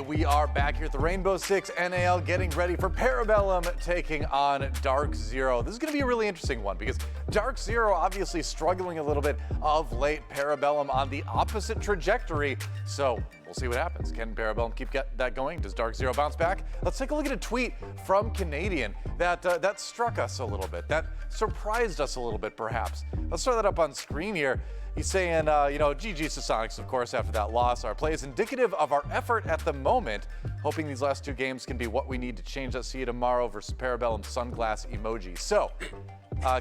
we are back here at the Rainbow Six NAL getting ready for Parabellum taking on DarkZero. This is going to be a really interesting one because DarkZero obviously struggling a little bit of late. Parabellum on the opposite trajectory. So we'll see what happens. Can Parabellum keep that going? Does DarkZero bounce back? Let's take a look at a tweet from Canadian that struck us a little bit, that surprised us a little bit perhaps. Let's throw that up on screen here. He's saying, GG to Sonics, of course, after that loss. Our play is indicative of our effort at the moment. Hoping these last two games can be what we need to change that. See you tomorrow versus Parabellum sunglass emoji. So,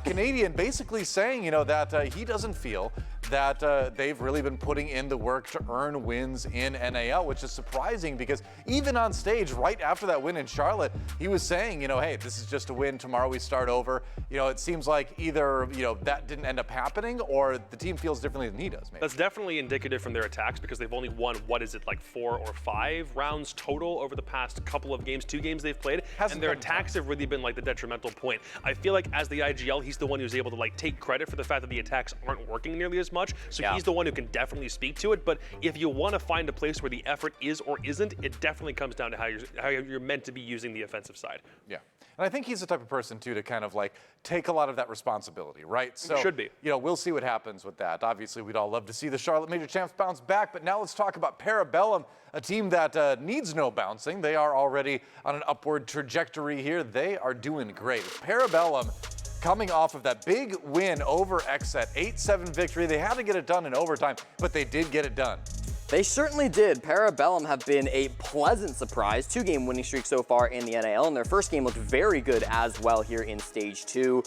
Canadian basically saying, that he doesn't feel that they've really been putting in the work to earn wins in NAL, which is surprising because even on stage right after that win in Charlotte, he was saying, hey, this is just a win. Tomorrow we start over. It seems like either, that didn't end up happening or the team feels differently than he does. Maybe. That's definitely indicative from their attacks because they've only won, 4 or 5 rounds total over the past couple of games, 2 games they've played. And their attacks have really been like the detrimental point. I feel like as the IGL, he's the one who's able to take credit for the fact that the attacks aren't working nearly as much. So he's the one who can definitely speak to it. But if you want to find a place where the effort is or isn't, it definitely comes down to how you're meant to be using the offensive side. Yeah. And I think he's the type of person, too, to kind of take a lot of that responsibility, right? So, should be. We'll see what happens with that. Obviously, we'd all love to see the Charlotte Major Champs bounce back, but now let's talk about Parabellum, a team that needs no bouncing. They are already on an upward trajectory here. They are doing great. Parabellum coming off of that big win over XSET, 8-7 victory. They had to get it done in overtime, but they did get it done. They certainly did. Parabellum have been a pleasant surprise. 2-game winning streak so far in the NAL, and their first game looked very good as well here in Stage 2.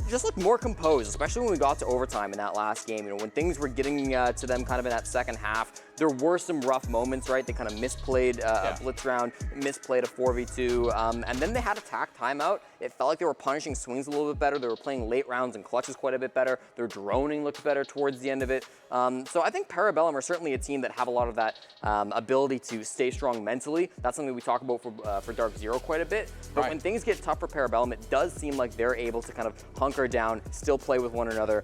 Just looked more composed, especially when we got to overtime in that last game. When things were getting to them kind of in that second half, there were some rough moments, right? They kind of misplayed a blitz round, misplayed a 4v2, and then they had a tack timeout. It felt like they were punishing swings a little bit better. They were playing late rounds and clutches quite a bit better. Their droning looked better towards the end of it. So I think Parabellum are certainly a team that have a lot of that ability to stay strong mentally. That's something we talk about for DarkZero quite a bit. But when things get tough for Parabellum, it does seem like they're able to kind of hunker down, still play with one another,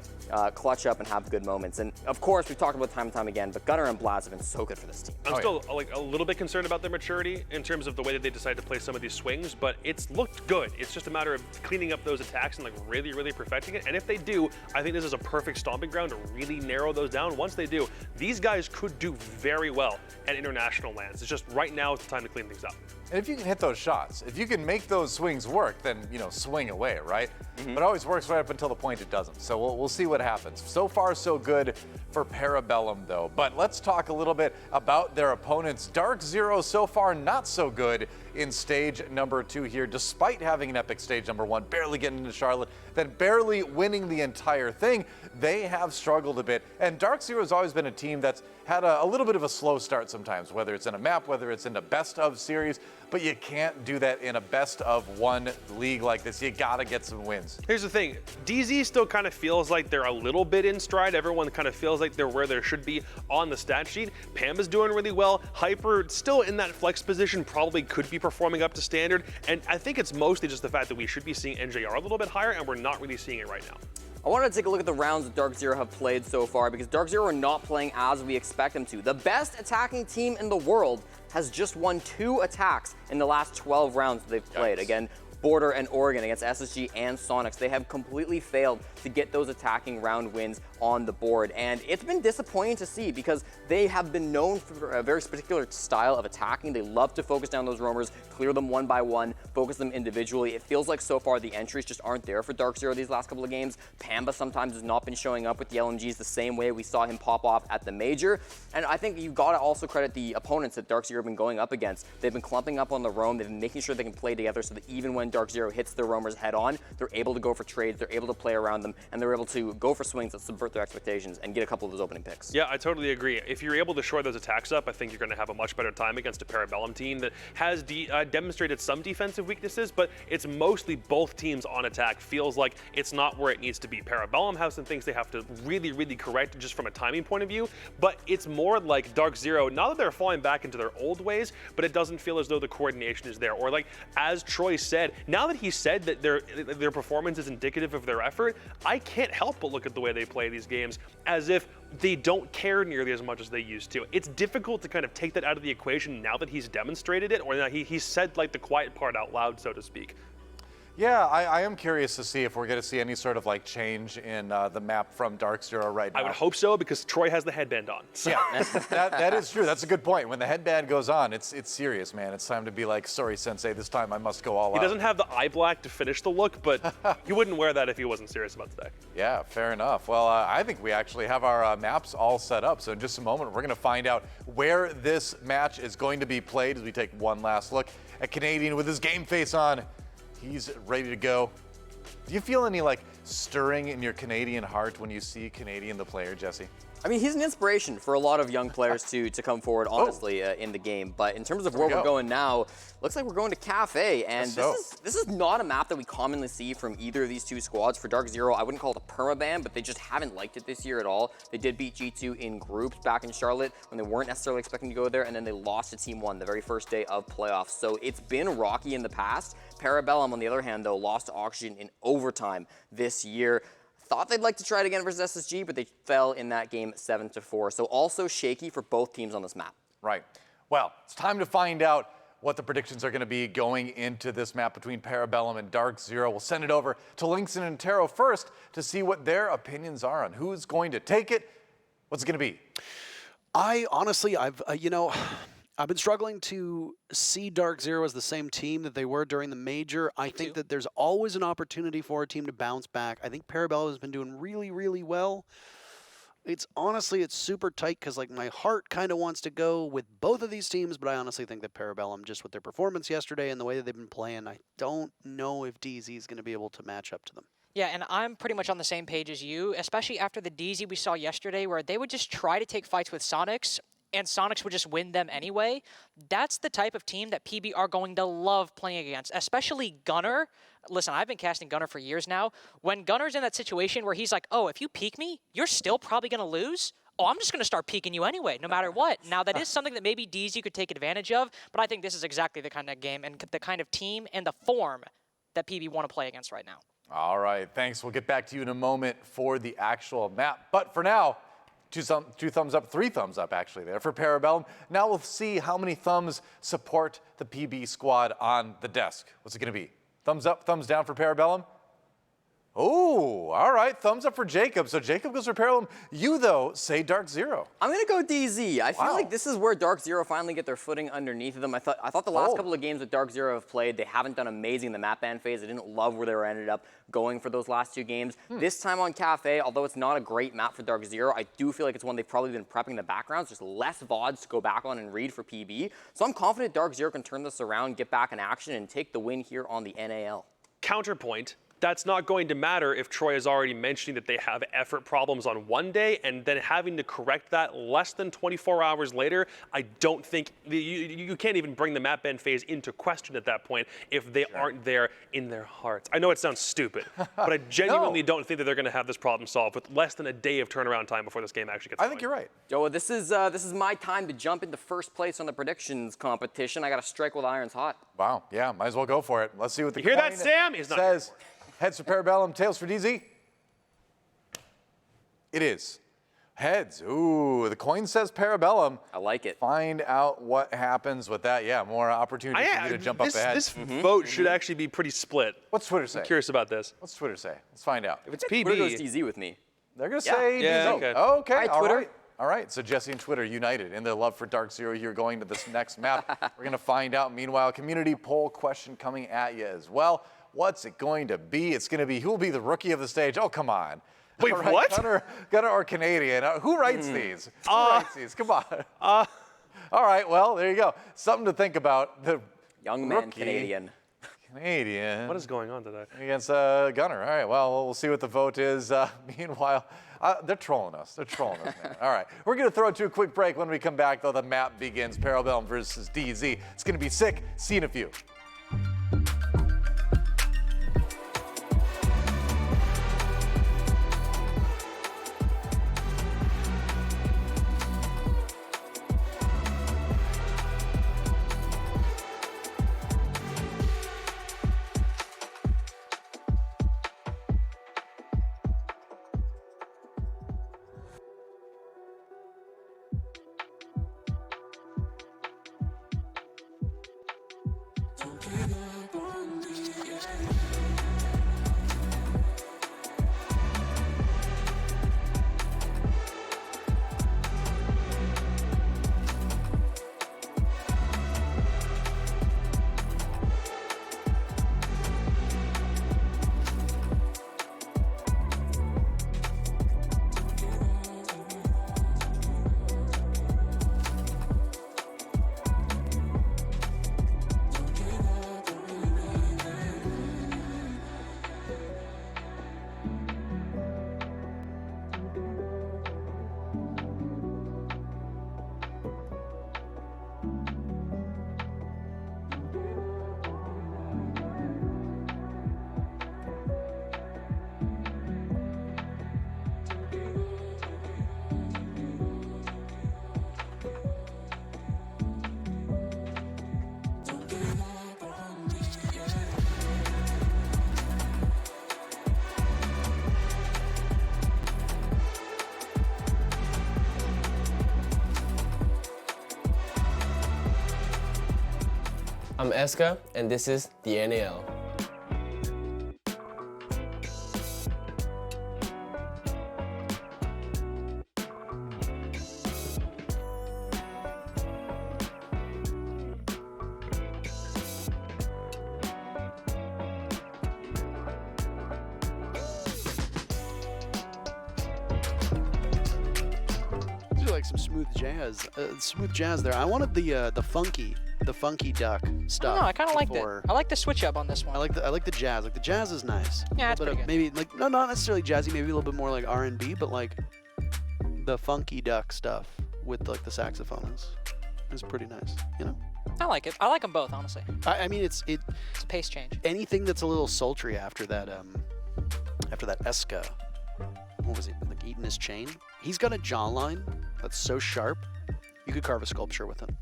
clutch up and have good moments. And of course, we've talked about time and time again, but Gunnar and Blaz have been so good for this team. I'm still a little bit concerned about their maturity in terms of the way that they decide to play some of these swings, but it's looked good. It's just a matter of cleaning up those attacks and really, really perfecting it. And if they do, I think this is a perfect stomping ground to really narrow those down. Once they do, these guys could do very well at international lands. It's just right now it's the time to clean things up. And if you can hit those shots, if you can make those swings work, then, swing away, right? But it always works right up until the point it doesn't. So we'll see what happens. So far, so good for Parabellum, though. But let's talk a little bit about their opponents. DarkZero so far not so good in stage number 2 here, despite having an epic stage number 1, barely getting into Charlotte, then barely winning the entire thing. They have struggled a bit. And DarkZero has always been a team that's had a little bit of a slow start sometimes, whether it's in a map, whether it's in a best of series, but you can't do that in a best of 1 league like this. You gotta get some wins. Here's the thing, DZ still kind of feels like they're a little bit in stride. Everyone kind of feels like they're where they should be on the stat sheet. Pamba's doing really well. Hyper still in that flex position, probably could be performing up to standard. And I think it's mostly just the fact that we should be seeing NJR a little bit higher, and we're not really seeing it right now. I wanted to take a look at the rounds that DarkZero have played so far because DarkZero are not playing as we expect them to. The best attacking team in the world has just won 2 attacks in the last 12 rounds they've played. Again, Border and Oregon against SSG and Sonics. They have completely failed to get those attacking round wins on the board. And it's been disappointing to see because they have been known for a very particular style of attacking. They love to focus down those roamers, clear them one by one, focus them individually. It feels like so far the entries just aren't there for DarkZero these last couple of games. Pamba sometimes has not been showing up with the LMGs the same way we saw him pop off at the major. And I think you've got to also credit the opponents that DarkZero have been going up against. They've been clumping up on the roam. They've been making sure they can play together so that even when DarkZero hits their roamers head on, they're able to go for trades, they're able to play around them, and they're able to go for swings that subvert their expectations and get a couple of those opening picks. Yeah, I totally agree. If you're able to shore those attacks up, I think you're going to have a much better time against a Parabellum team that has demonstrated some defensive weaknesses, but it's mostly both teams on attack. Feels like it's not where it needs to be. Parabellum has some things they have to really, really correct just from a timing point of view, but it's more like DarkZero, not that they're falling back into their old ways, but it doesn't feel as though the coordination is there. Or like, as Troy said, now that he said that their performance is indicative of their effort, I can't help but look at the way they play these games as if they don't care nearly as much as they used to. It's difficult to kind of take that out of the equation now that he's demonstrated it, or that he's said like the quiet part out loud, so to speak. Yeah, I am curious to see if we're going to see any sort of like change in the map from DarkZero right now. I would hope so, because Troy has the headband on. So. Yeah, that is true. That's a good point. When the headband goes on, it's serious, man. It's time to be like, sorry, Sensei, this time I must go all out. He doesn't have the eye black to finish the look, but he wouldn't wear that if he wasn't serious about the deck. Yeah, fair enough. Well, I think we actually have our maps all set up. So in just a moment, we're going to find out where this match is going to be played as we take one last look at Canadian with his game face on. He's ready to go. Do you feel any like stirring in your Canadian heart when you see Canadian the player, Jesse? I mean, he's an inspiration for a lot of young players to come forward, honestly, in the game. But in terms of where we're going now, looks like we're going to Kafe. And this is not a map that we commonly see from either of these two squads. For DarkZero, I wouldn't call it a permaban, but they just haven't liked it this year at all. They did beat G2 in groups back in Charlotte when they weren't necessarily expecting to go there, and then they lost to Team 1 the very first day of playoffs. So it's been rocky in the past. Parabellum, on the other hand, though, lost to Oxygen in overtime this year. Thought they'd like to try it again versus SSG, but they fell in that game 7-4. So also shaky for both teams on this map. Right. Well, it's time to find out what the predictions are going to be going into this map between Parabellum and DarkZero. We'll send it over to Linkson and Taro first to see what their opinions are on who's going to take it. What's it going to be? I've been struggling to see DarkZero as the same team that they were during the major. I think that there's always an opportunity for a team to bounce back. I think Parabellum has been doing really, really well. It's super tight because like my heart kind of wants to go with both of these teams, but I honestly think that Parabellum, just with their performance yesterday and the way that they've been playing, I don't know if DZ is going to be able to match up to them. Yeah, and I'm pretty much on the same page as you, especially after the DZ we saw yesterday where they would just try to take fights with Sonics, and Sonics would just win them anyway. That's the type of team that PB are going to love playing against, especially Gunner. Listen, I've been casting Gunner for years now. When Gunner's in that situation where he's like, oh, if you peek me, you're still probably going to lose. Oh, I'm just going to start peeking you anyway, no matter what. Now, that is something that maybe DZ could take advantage of, but I think this is exactly the kind of game and the kind of team and the form that PB want to play against right now. All right, thanks. We'll get back to you in a moment for the actual map. But for now, two thumbs up, 3 thumbs up actually there for Parabellum. Now we'll see how many thumbs support the PB squad on the desk. What's it going to be? Thumbs up, thumbs down for Parabellum? Oh, all right. Thumbs up for Jacob. So Jacob goes for Parabellum. You, though, say DarkZero. I'm going to go DZ. I feel like this is where DarkZero finally get their footing underneath them. I thought the last couple of games that DarkZero have played, they haven't done amazing in the map ban phase. I didn't love where they were ended up going for those last 2 games. This time on Kafe, although it's not a great map for DarkZero, I do feel like it's one they've probably been prepping in the background. Just less VODs to go back on and read for PB. So I'm confident DarkZero can turn this around, get back in action, and take the win here on the NAL. Counterpoint. That's not going to matter if Troy is already mentioning that they have effort problems on one day and then having to correct that less than 24 hours later. I don't think you can't even bring the map ban phase into question at that point if they aren't there in their hearts. I know it sounds stupid, but I genuinely don't think that they're going to have this problem solved with less than a day of turnaround time before this game actually gets going. I think you're right. Joe, this is my time to jump into first place on the predictions competition. I got to strike while the iron's hot. Wow, yeah, might as well go for it. Let's see what the You hear that, coin Sam? He's not says. Heads for Parabellum, tails for DZ. It is. Heads. Ooh, the coin says Parabellum. I like it. Find out what happens with that. Yeah, more opportunity for you to jump up ahead. This vote should actually be pretty split. What's Twitter say? I'm curious about this. What's Twitter say? Let's find out. If it's Twitter goes PB, DZ with me. They're going to say Yeah, DZ. okay. Okay, Hi, all Twitter. right. All right, so Jesse and Twitter united in their love for DarkZero here going to this next map. We're going to find out. Meanwhile, community poll question coming at you as well. What's it going to be? It's going to be who will be the rookie of the stage? Oh, come on. Wait, all right, what? Gunner or Canadian? Who writes these? Who writes these? Come on. All right, well, there you go. Something to think about. The Young man rookie Canadian. Canadian. what is going on today? Against Gunner. All right, well, we'll see what the vote is. Meanwhile, they're trolling us. They're trolling us, man. All right, we're going to throw it to a quick break. When we come back, though, the map begins. Parabellum versus DZ. It's going to be sick. See you in a few. I'm Eska, and this is the NAL. Like some smooth jazz there. I wanted the funky duck stuff. No, I kind of liked it. before. I like the switch up on this one. I like the jazz. Like the jazz is nice. Yeah, A it's little bit pretty of, maybe like no, not necessarily jazzy. Maybe a little bit more like R&B, but like the funky duck stuff with like the saxophone is pretty nice. You know. I like it. I like them both, honestly. I mean, it's It's a pace change. anything that's a little sultry after that Eska. What was he like eating his chain? He's got a jawline that's so sharp. You could carve a sculpture with him.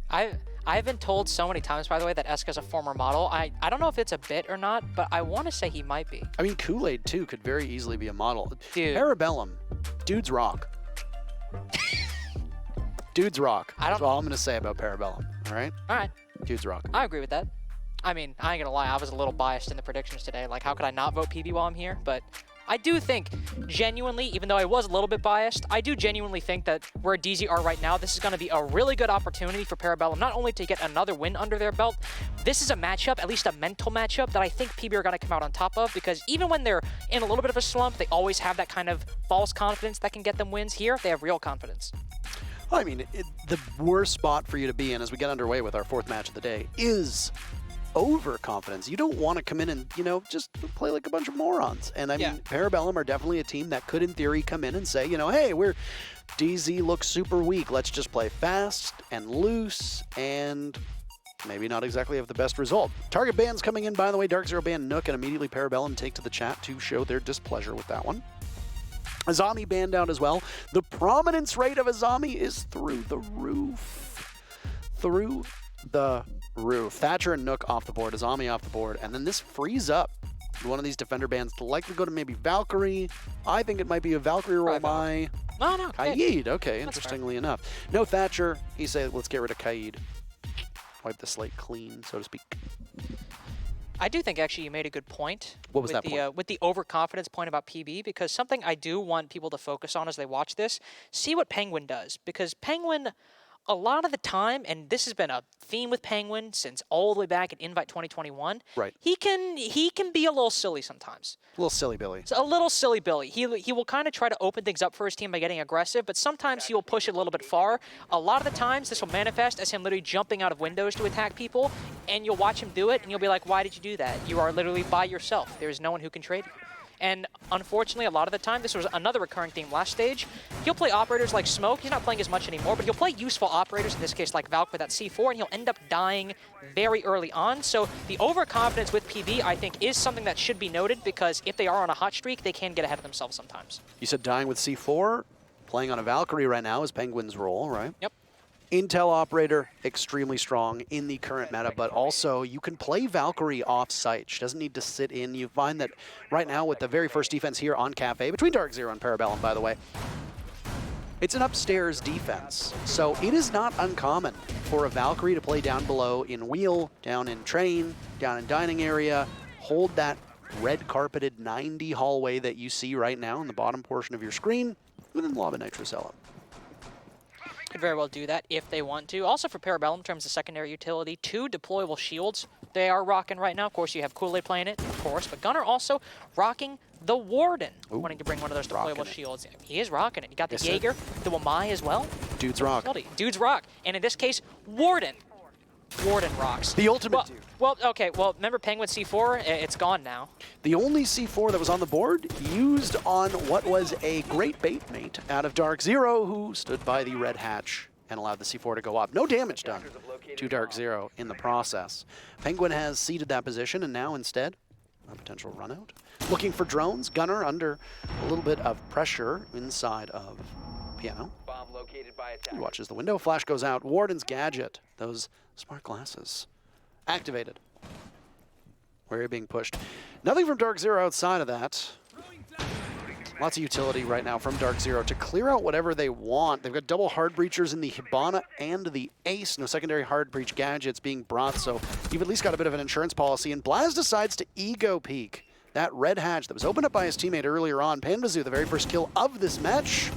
I've been told so many times, by the way, that Eska's a former model. I don't know if it's a bit or not, but I want to say he might be. I mean, Kool-Aid too could very easily be a model. Dude. Parabellum, dudes rock. Dudes rock. I don't- That's all I'm gonna say about Parabellum. All right, All right, dudes rock. I agree with that. I mean, I ain't gonna lie, I was a little biased in the predictions today. Like, how could I not vote PB while I'm here? But I do think, genuinely, even though I was a little bit biased, I do genuinely think that where DZ are right now, this is going to be a really good opportunity for Parabellum, not only to get another win under their belt, this is a matchup, at least a mental matchup, that I think PB are going to come out on top of, because even when they're in a little bit of a slump, they always have that kind of false confidence that can get them wins. Here, they have real confidence. I mean, the worst spot for you to be in as we get underway with our fourth match of the day is overconfidence. You don't want to come in and, just play like a bunch of morons. And I mean, Parabellum are definitely a team that could, in theory, come in and say, hey, DZ looks super weak. Let's just play fast and loose and maybe not exactly have the best result. Target bans coming in, by the way. DarkZero ban Nook, and immediately Parabellum take to the chat to show their displeasure with that one. Azami banned out as well. The prominence rate of Azami is through the roof. Through the roof. Thatcher and Nook off the board, Azami off the board, and then this frees up one of these defender bans to likely go to maybe Valkyrie. I think it might be a Valkyrie or my No. Kaid. Okay, interestingly enough. No Thatcher. He said, let's get rid of Kaid. Wipe the slate clean, so to speak. I do think actually you made a good point. What was with that the, point? With the overconfidence point about PB, because something I do want people to focus on as they watch this, see what Penguin does. Because Penguin, a lot of the time, and this has been a theme with Penguin since all the way back at Invite 2021, right? He can be a little silly sometimes. A little silly Billy. So a little silly Billy. He will kind of try to open things up for his team by getting aggressive, but sometimes he will push it a little bit far. A lot of the times, this will manifest as him literally jumping out of windows to attack people, and you'll watch him do it, and you'll be like, why did you do that? You are literally by yourself. There is no one who can trade you. And unfortunately, a lot of the time, this was another recurring theme last stage. He'll play operators like Smoke. He's not playing as much anymore, but he'll play useful operators, in this case like Valk with that C4, and he'll end up dying very early on. So the overconfidence with PB, I think, is something that should be noted, because if they are on a hot streak, they can get ahead of themselves sometimes. You said dying with C4, playing on a Valkyrie right now is Penguin's role, right? Yep. Intel operator, extremely strong in the current meta, but also you can play Valkyrie off-site. She doesn't need to sit in. You find that right now with the very first defense here on Kafe, between DarkZero and Parabellum, by the way, it's an upstairs defense. So it is not uncommon for a Valkyrie to play down below in wheel, down in train, down in dining area, hold that red carpeted 90 hallway that you see right now in the bottom portion of your screen, and then lob a Nitrocell. Could very well do that if they want to. Also for Parabellum, in terms of secondary utility, 2 deployable shields they are rocking right now. Of course, you have Kool-Aid playing it, of course, but Gunnar also rocking the Warden, wanting to bring one of those deployable shields. He is rocking it. You got the Jaeger, the Wamai as well. Dudes rock. Dudes rock. And in this case, Warden. Warden rocks. The ultimate dude. Well, okay, well, remember Penguin C4? It's gone now. The only C4 that was on the board used on what was a great bait mate out of DarkZero, who stood by the red hatch and allowed the C4 to go up. No damage done to DarkZero in the process. Penguin has ceded that position, and now instead, a potential run out. Looking for drones. Gunnar under a little bit of pressure inside of Piano. Bomb located by attack. He watches the window. Flash goes out. Warden's gadget. Those smart glasses. Activated. Where are you being pushed? Nothing from DarkZero outside of that. Lots of utility right now from DarkZero to clear out whatever they want. They've got double hard breachers in the Hibana and the Ace. No secondary hard breach gadgets being brought, so you've at least got a bit of an insurance policy. And Blaz decides to ego peek that red hatch that was opened up by his teammate earlier on. Panbazu, the very first kill of this match,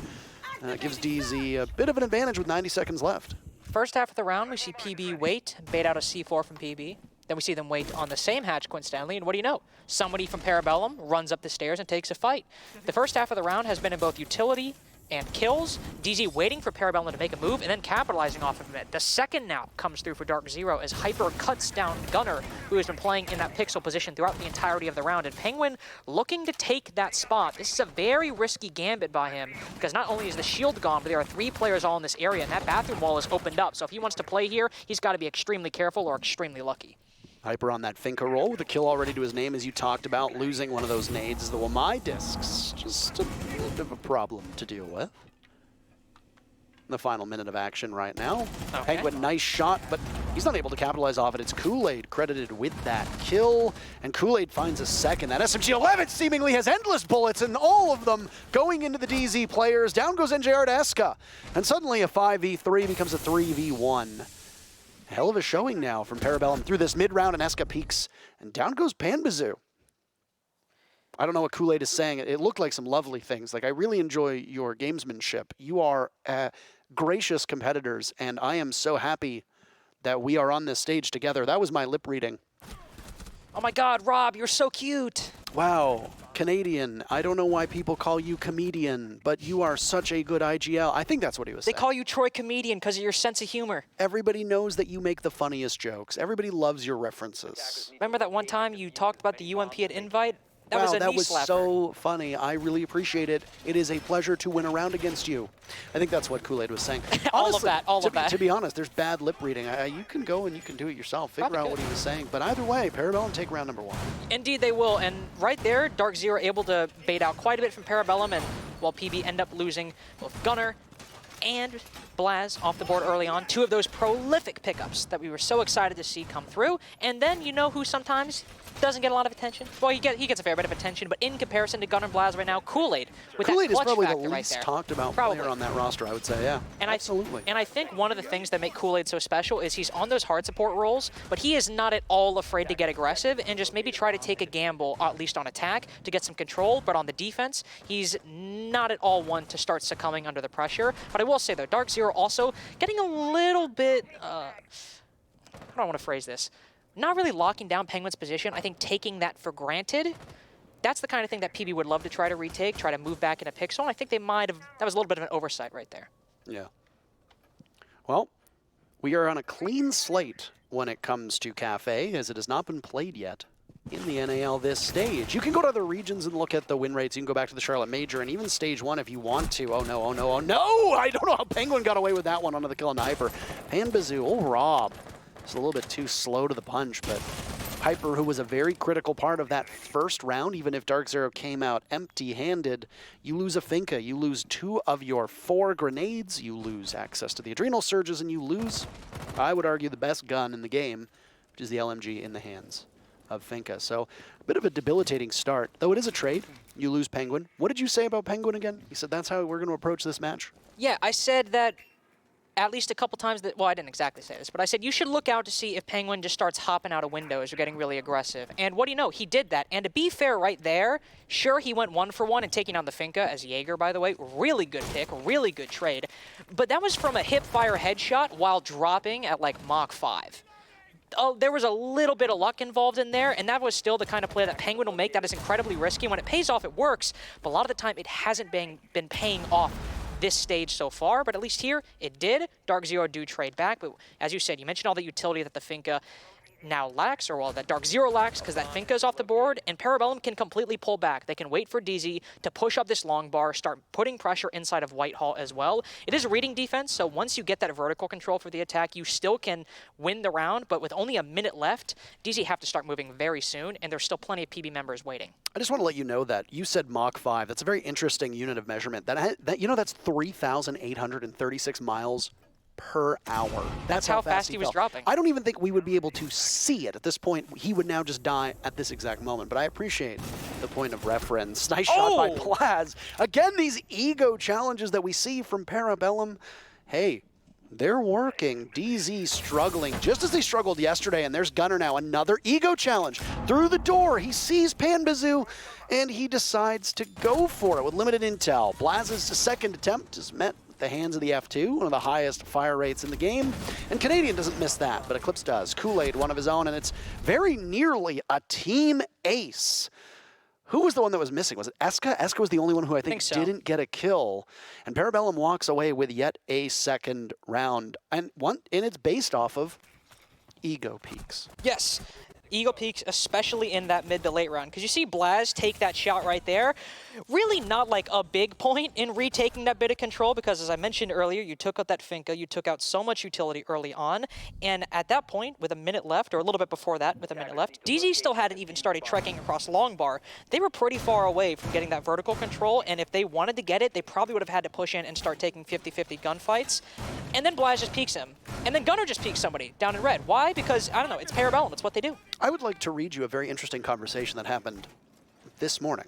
gives DZ a bit of an advantage with 90 seconds left. First half of the round, we see PB wait, bait out a C4 from PB. Then we see them wait on the same hatch, coincidentally, and what do you know? Somebody from Parabellum runs up the stairs and takes a fight. The first half of the round has been in both utility and kills. DZ waiting for Parabellum to make a move and then capitalizing off of it. The second now comes through for DarkZero as Hyper cuts down Gunner, who has been playing in that pixel position throughout the entirety of the round. And Penguin looking to take that spot. This is a very risky gambit by him because not only is the shield gone, but there are 3 players all in this area and that bathroom wall is opened up. So if he wants to play here, he's got to be extremely careful or extremely lucky. Hyper on that Finka roll with a kill already to his name, as you talked about. Losing one of those nades is the Wamai discs. Just a bit of a problem to deal with. The final minute of action right now. Okay. Penguin, nice shot, but he's not able to capitalize off it. It's Kool-Aid credited with that kill, and Kool-Aid finds a second. That SMG-11 seemingly has endless bullets, and all of them going into the DZ players. Down goes NJR to Eska, and suddenly a 5v3 becomes a 3v1. Hell of a showing now from Parabellum through this mid-round, and Eska peaks, and down goes Panbazu. I don't know what Kool-Aid is saying. It looked like some lovely things. Like, I really enjoy your gamesmanship. You are gracious competitors, and I am so happy that we are on this stage together. That was my lip reading. Oh my God, Rob, you're so cute. Wow, Canadian. I don't know why people call you comedian, but you are such a good IGL. I think that's what he was saying. They call you Troy Comedian because of your sense of humor. Everybody knows that you make the funniest jokes. Everybody loves your references. Remember that one time you talked about the UMP at Invite? That Wow, was a that knee was slapper. so funny. I really appreciate it. It is a pleasure to win a round against you. I think that's what Kool-Aid was saying. All of that, all of that. To be honest, there's bad lip reading. You can go and you can do it yourself. Figure Probably out could. what he was saying. But either way, Parabellum take round number 1. Indeed they will, and right there, DarkZero able to bait out quite a bit from Parabellum, and while PB end up losing both Gunner and Blaz off the board early on, 2 of those prolific pickups that we were so excited to see come through. And then you know who sometimes doesn't get a lot of attention? Well, he gets a fair bit of attention, but in comparison to Gunner and Blaz right now, Kool-Aid with Kool-Aid that is clutch probably the factor right least there. talked about Probably. player on that roster, I would say, yeah. And absolutely. I think one of the things that make Kool-Aid so special is he's on those hard support roles, but he is not at all afraid to get aggressive and just maybe try to take a gamble, at least on attack, to get some control. But on the defense, he's not at all one to start succumbing under the pressure. But I will say, though, DarkZero also getting a little bit, how do I want to phrase this? Not really locking down Penguin's position. I think taking that for granted. That's the kind of thing that PB would love to try to retake, try to move back into Pixel. And I think they might have, that was a little bit of an oversight right there. Yeah. Well, we are on a clean slate when it comes to Kafe, as it has not been played yet in the NAL this stage. You can go to other regions and look at the win rates. You can go back to the Charlotte Major and even Stage 1 if you want to. Oh no, oh no, oh no! I don't know how Penguin got away with that one onto the kill on the Hyper. Panbazu, oh Rob. It's a little bit too slow to the punch, but Hyper, who was a very critical part of that first round, even if DarkZero came out empty-handed, you lose a Finka, you lose 2 of your 4 grenades, you lose access to the adrenal surges, and you lose, I would argue, the best gun in the game, which is the LMG in the hands of Finka. So a bit of a debilitating start, though it is a trade. You lose Penguin. What did you say about Penguin again? You said that's how we're going to approach this match? Yeah, I said that at least a couple times that, well, I didn't exactly say this, but I said you should look out to see if Penguin just starts hopping out of windows or getting really aggressive. And what do you know? He did that. And to be fair right there, sure, he went 1 for 1 and taking on the Finka as Jaeger, by the way. Really good pick, really good trade. But that was from a hip-fire headshot while dropping at like Mach 5. Oh, there was a little bit of luck involved in there, and that was still the kind of play that Penguin will make that is incredibly risky. When it pays off, it works, but a lot of the time it hasn't been paying off this stage so far, but at least here it did. DarkZero do trade back, but as you said, you mentioned all the utility that the Finka now lacks, or well, that DarkZero lacks, because that Finka is off the board, and Parabellum can completely pull back. They can wait for DZ to push up this long bar, start putting pressure inside of Whitehall as well. It is a reading defense, so once you get that vertical control for the attack, you still can win the round, but with only a minute left, DZ have to start moving very soon, and there's still plenty of PB members waiting. I just want to let you know that you said Mach 5. That's a very interesting unit of measurement. That you know, that's 3,836 miles per hour. That's how fast he was fell. dropping. I don't even think we would be able to see it at this point. He would now just die at this exact moment. But I appreciate the point of reference. Nice shot by Plaz. Again, these ego challenges that we see from Parabellum. Hey, they're working. DZ struggling just as they struggled yesterday, and there's Gunner now. Another ego challenge. Through the door, he sees Panbazoo, and he decides to go for it with limited intel. Blaz's second attempt is met with the hands of the F2, one of the highest fire rates in the game. And Canadian doesn't miss that, but Eclipse does. Kool-Aid, one of his own, and it's very nearly a team ace. Who was the one that was missing? Was it Eska? Eska was the only one who I think so. didn't get a kill. And Parabellum walks away with yet a second round. And it's based off of ego peaks. Yes. Ego peaks, especially in that mid to late round. Because you see Blaz take that shot right there. Really not like a big point in retaking that bit of control, because as I mentioned earlier, you took out that Finka, you took out so much utility early on. And at that point, with a minute left, or a little bit before that, with a minute left, DZ still hadn't even started trekking across long bar. They were pretty far away from getting that vertical control, and if they wanted to get it, they probably would have had to push in and start taking 50-50 gunfights. And then Blaz just peeks him. And then Gunner just peeks somebody down in red. Why? Because, I don't know, it's Parabellum, it's what they do. I would like to read you a very interesting conversation that happened this morning.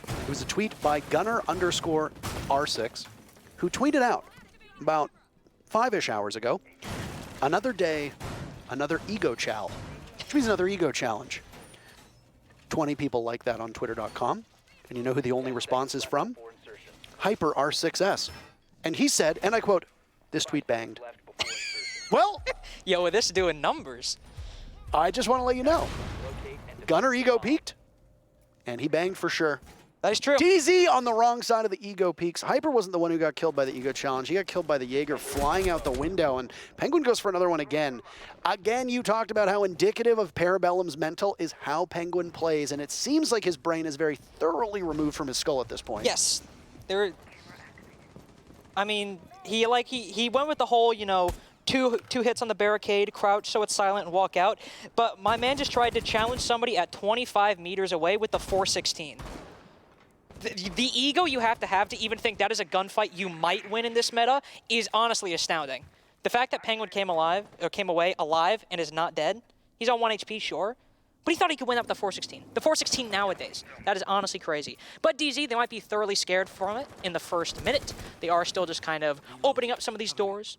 It was a tweet by Gunner_R6, who tweeted out about 5-ish hours ago, another day, another ego chow, which means another ego challenge. 20 people like that on twitter.com. And you know who the only response is from? Hyper R6S. And he said, and I quote, "This tweet banged." Well, Yo, with this doing numbers. I just want to let you know, Gunner ego peaked, and he banged for sure. That is true. DZ on the wrong side of the ego peaks. Hyper wasn't the one who got killed by the ego challenge. He got killed by the Jaeger flying out the window, and Penguin goes for another one again. Again, you talked about how indicative of Parabellum's mental is how Penguin plays, and it seems like his brain is very thoroughly removed from his skull at this point. Yes. I mean, he went with the whole, you know, two hits on the barricade, crouch so it's silent and walk out. But my man just tried to challenge somebody at 25 meters away with the 416. The ego you have to even think that is a gunfight you might win in this meta is honestly astounding. The fact that Penguin came away alive and is not dead, he's on 1 HP, sure, but he thought he could win up the 416. The 416 nowadays, that is honestly crazy. But DZ, they might be thoroughly scared from it in the first minute. They are still just kind of opening up some of these doors,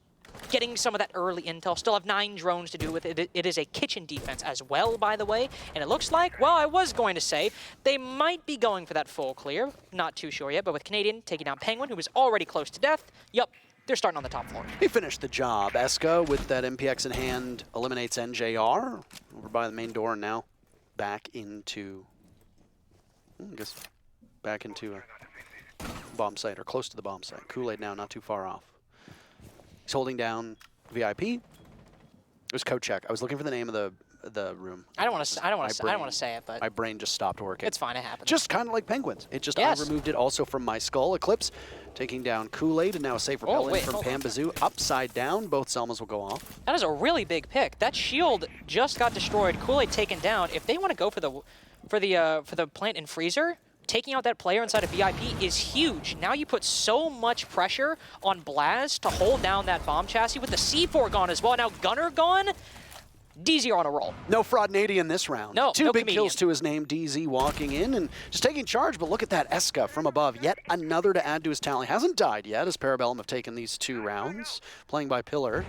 getting some of that early intel, still have 9 drones to do with it. It is a kitchen defense as well, by the way, and it looks like, well, I was going to say, they might be going for that full clear. Not too sure yet, but with Canadian taking down Penguin, who was already close to death, yup, they're starting on the top floor. He finished the job. Eska, with that MPX in hand, eliminates NJR over by the main door, and now back into, I guess, back into a bomb site, or close to the bomb site. Kool-Aid now not too far off. He's holding down VIP. It was code check. I was looking for the name of the room. I don't want to say it, but my brain just stopped working. it's fine. It happens. Just kind of like Penguins. It just, Yes. I removed it also from my skull. Eclipse taking down Kool-Aid, and now a safe repellent wait, from hold on. Panbazoo. Upside down, both Selmas will go off. That is a really big pick. That shield just got destroyed. Kool-Aid taken down. If they want to go for the plant and freezer, taking out that player inside of VIP is huge. Now you put so much pressure on Blaz to hold down that bomb chassis with the C4 gone as well. Now Gunner gone. DZ on a roll. No Fraudnady in this round. No, Two no big comedian. kills to his name. DZ walking in and just taking charge, but look at that Eska from above. Yet another to add to his tally. Hasn't died yet as Parabellum have taken these 2 rounds. Playing by Pillar.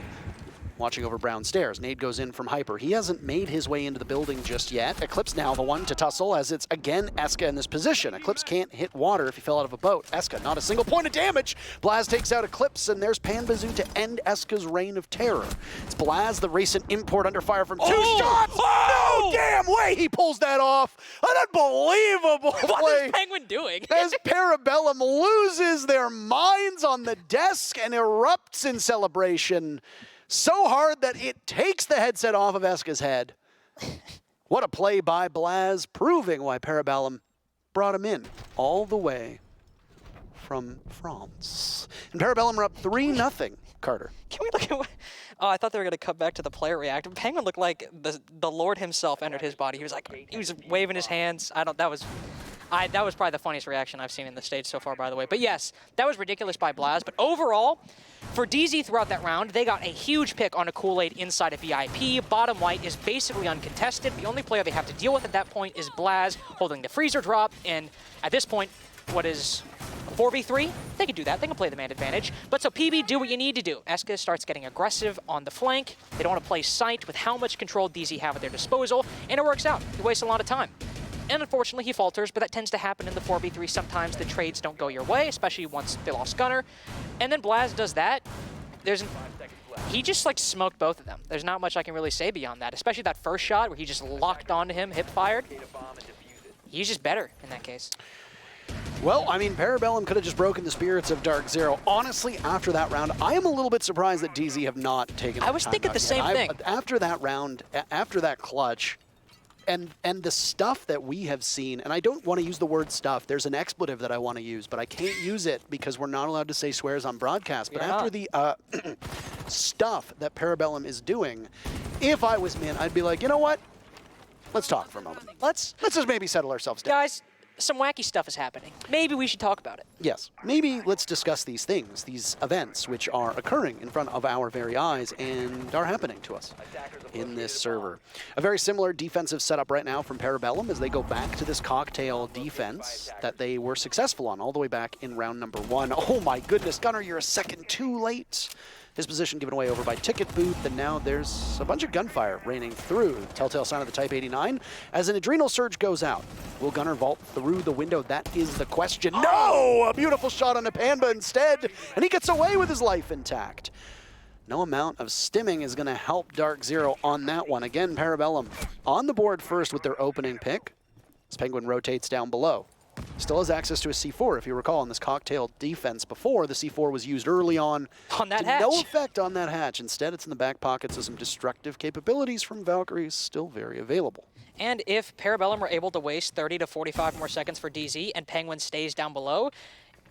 Watching over Brown stairs. Nade goes in from Hyper. He hasn't made his way into the building just yet. Eclipse now the one to tussle as it's again Eska in this position. Eclipse can't hit water if he fell out of a boat. Eska, not a single point of damage. Blaz takes out Eclipse, and there's Panbazoo to end Eska's reign of terror. It's Blaz, the recent import under fire from 2 shots. No damn way he pulls that off. An unbelievable What play. is Penguin doing? As Parabellum loses their minds on the desk and erupts in celebration. So hard that it takes the headset off of Eska's head. What a play by Blaz, proving why Parabellum brought him in all the way from France. And Parabellum are up 3-0, Carter. Can we look at what... Oh, I thought they were going to cut back to the player react. Penguin looked like the Lord himself entered his body. He was like, he was waving his hands. That was That was probably the funniest reaction I've seen in the stage so far, by the way. But yes, that was ridiculous by Blaz. But overall, for DZ throughout that round, they got a huge pick on a Kool-Aid inside of VIP. Bottom white is basically uncontested. The only player they have to deal with at that point is Blaz holding the freezer drop. And at this point, what is a 4v3? They can do that. They can play the man advantage. But so PB, do what you need to do. Eska starts getting aggressive on the flank. They don't want to play sight with how much control DZ have at their disposal. And it works out. He wastes a lot of time. And unfortunately, he falters, but that tends to happen in the 4v3. Sometimes the trades don't go your way, especially once they lost Gunnar. And then Blaz does that. He just like smoked both of them. There's not much I can really say beyond that, especially that first shot where he just locked onto him, hip fired. He's just better in that case. Well, I mean, Parabellum could have just broken the spirits of DarkZero. Honestly, after that round, I am a little bit surprised that DZ have not taken I was thinking the same thing. After that round, after that clutch, and the stuff that we have seen, and I don't want to use the word stuff. There's an expletive that I want to use, but I can't use it because we're not allowed to say swears on broadcast. But after the stuff that Parabellum is doing, if I was Min, I'd be like, you know what? Let's talk for a moment. Let's just maybe settle ourselves down. Guys, some wacky stuff is happening. Maybe we should talk about it. Yes. Maybe let's discuss these things, these events which are occurring in front of our very eyes and are happening to us in this server. A very similar defensive setup right now from Parabellum as they go back to this cocktail defense that they were successful on all the way back in round number 1. Oh my goodness, Gunnar, you're a second too late. His position given away over by Ticket Booth, and now there's a bunch of gunfire raining through. Telltale sign of the Type 89 as an Adrenal Surge goes out. Will Gunnar vault through the window? That is the question. No! A beautiful shot on a Panda instead, and he gets away with his life intact. No amount of stimming is going to help DarkZero on that one. Again, Parabellum on the board first with their opening pick as Penguin rotates down below. Still has access to a C4, if you recall, in this cocktail defense before. The C4 was used early on that hatch. No effect on that hatch. Instead, it's in the back pockets of some destructive capabilities from Valkyrie, still very available. And if Parabellum were able to waste 30 to 45 more seconds for DZ and Penguin stays down below,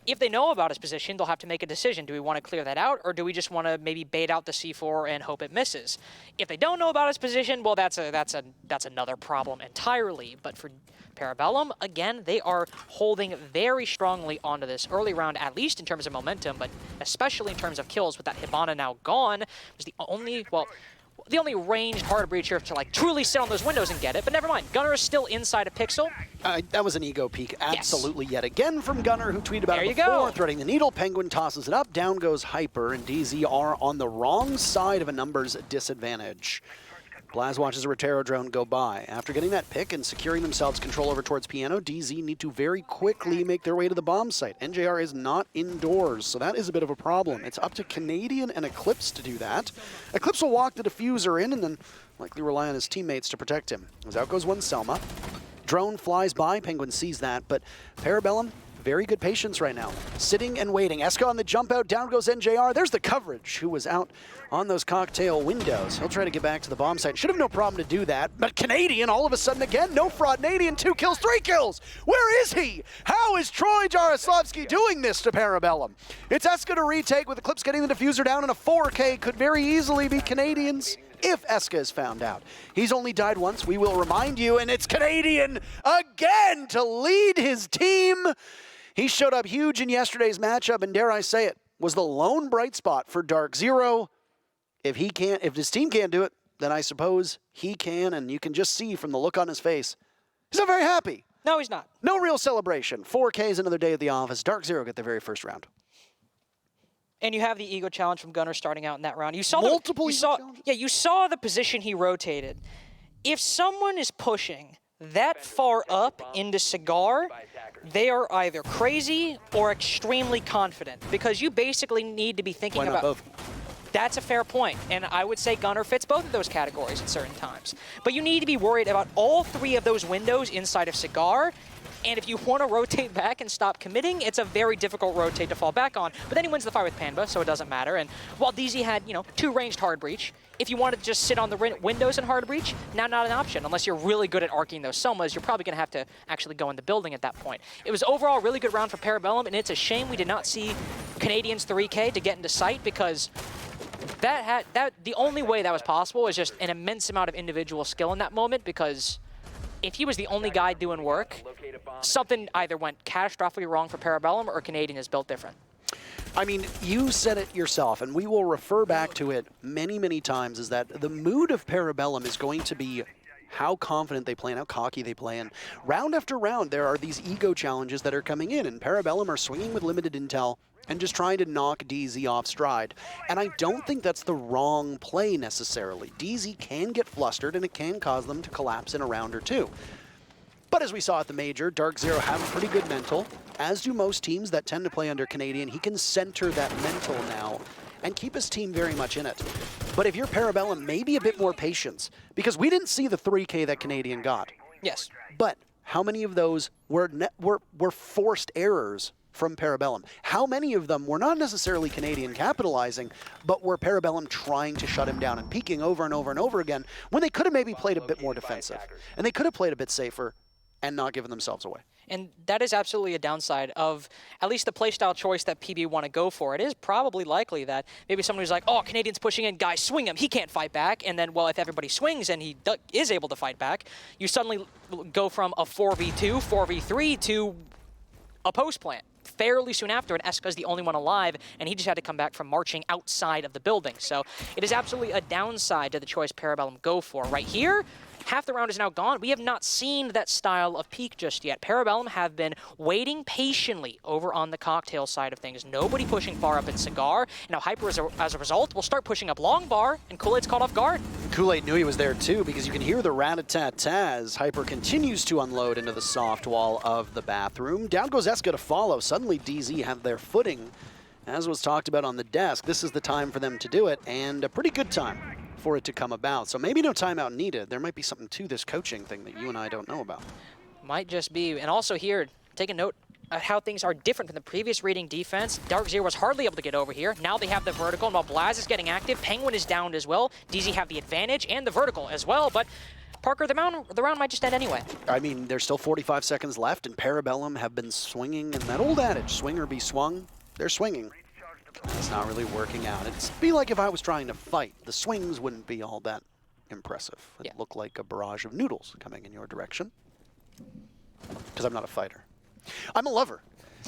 if they know about his position, they'll have to make a decision. Do we want to clear that out, or do we just want to maybe bait out the C4 and hope it misses? If they don't know about his position, well, that's another problem entirely. But for Parabellum, again, they are holding very strongly onto this early round, at least in terms of momentum, but especially in terms of kills. With that Hibana now gone, was the only ranged hard breacher to like truly sit on those windows and get it. But never mind, Gunnar is still inside a pixel. That was an ego peek, absolutely, yes. Yet again from Gunnar, who tweeted about there it before, threading the needle. Penguin tosses it up, down goes Hyper, and DZ are on the wrong side of a numbers disadvantage. Blaz watches a Rotero drone go by. After getting that pick and securing themselves control over towards Piano, DZ need to very quickly make their way to the bomb site. NJR is not indoors, so that is a bit of a problem. It's up to Canadian and Eclipse to do that. Eclipse will walk the diffuser in and then likely rely on his teammates to protect him. As out goes one Selma. Drone flies by, Penguin sees that, but Parabellum, very good patience right now. Sitting and waiting. Eska on the jump out, down goes NJR. There's the coverage, who was out on those cocktail windows. He'll try to get back to the bomb site. Should have no problem to do that, but Canadian all of a sudden again, no fraud. Canadian, 2 kills, 3 kills. Where is he? How is Troy Jaroslavsky doing this to Parabellum? It's Eska to retake with Eclipse getting the diffuser down, and a 4K could very easily be Canadian's if Eska is found out. He's only died once, we will remind you, and it's Canadian again to lead his team. He showed up huge in yesterday's matchup, and dare I say it, was the lone bright spot for DarkZero. If his team can't do it, then I suppose he can, and you can just see from the look on his face, he's not very happy. No, he's not. No real celebration. 4K is another day at the office. DarkZero get their very first round. And you have the ego challenge from Gunnar starting out in that round. You saw you saw the position he rotated. If someone is pushing that far up into Cigar, they are either crazy or extremely confident, because you basically need to be thinking about both. That's a fair point, and I would say Gunnar fits both of those categories at certain times. But you need to be worried about all 3 of those windows inside of Cigar, and if you want to rotate back and stop committing, it's a very difficult rotate to fall back on. But then he wins the fight with Panba, so it doesn't matter. And while DZ had, 2 ranged hard breach, if you want to just sit on the windows and hard breach, now not an option. Unless you're really good at arcing those Selmas, you're probably going to have to actually go in the building at that point. It was overall a really good round for Parabellum, and it's a shame we did not see Canadians 3K to get into sight, because the only way that was possible is just an immense amount of individual skill in that moment, because if he was the only guy doing work, something either went catastrophically wrong for Parabellum or Canadian is built different. I mean, you said it yourself, and we will refer back to it many, many times, is that the mood of Parabellum is going to be how confident they play and how cocky they play. And round after round, there are these ego challenges that are coming in, and Parabellum are swinging with limited intel and just trying to knock DZ off stride. And I don't think that's the wrong play necessarily. DZ can get flustered, and it can cause them to collapse in a round or two. But as we saw at the Major, DarkZero have a pretty good mental, as do most teams that tend to play under Canadian. He can center that mental now and keep his team very much in it. But if you're Parabellum, maybe a bit more patience, because we didn't see the 3K that Canadian got. Yes. But how many of those were forced errors from Parabellum? How many of them were not necessarily Canadian capitalizing, but were Parabellum trying to shut him down and peeking over and over and over again when they could have maybe played a bit more defensive, and they could have played a bit safer and not given themselves away? And that is absolutely a downside of at least the playstyle choice that PB want to go for. It is probably likely that maybe someone who's like, oh, Canadian's pushing in, guys, swing him, he can't fight back. And then, well, if everybody swings and he is able to fight back, you suddenly go from a 4v2, 4v3 to a post plant fairly soon after, and Eska's the only one alive, and he just had to come back from marching outside of the building. So it is absolutely a downside to the choice Parabellum go for. Right here, half the round is now gone. We have not seen that style of peak just yet. Parabellum have been waiting patiently over on the cocktail side of things. Nobody pushing far up in Cigar. Now Hyper, as a result, will start pushing up long bar, and Kool-Aid's caught off guard. Kool-Aid knew he was there too, because you can hear the rat-a-tat-tat as Hyper continues to unload into the soft wall of the bathroom. Down goes Eska to follow. Suddenly DZ have their footing. As was talked about on the desk, this is the time for them to do it, and a pretty good time for it to come about. So maybe no timeout needed. There might be something to this coaching thing that you and I don't know about. Might just be. And also here, take a note of how things are different from the previous reading defense. DarkZero was hardly able to get over here. Now they have the vertical, and while Blaz is getting active, Penguin is downed as well. DZ have the advantage and the vertical as well, but Parker, the round might just end anyway. I mean, there's still 45 seconds left, and Parabellum have been swinging, and that old adage, swing or be swung, they're swinging. It's not really working out. It'd be like if I was trying to fight. The swings wouldn't be all that impressive. It'd look like a barrage of noodles coming in your direction. Because I'm not a fighter. I'm a lover,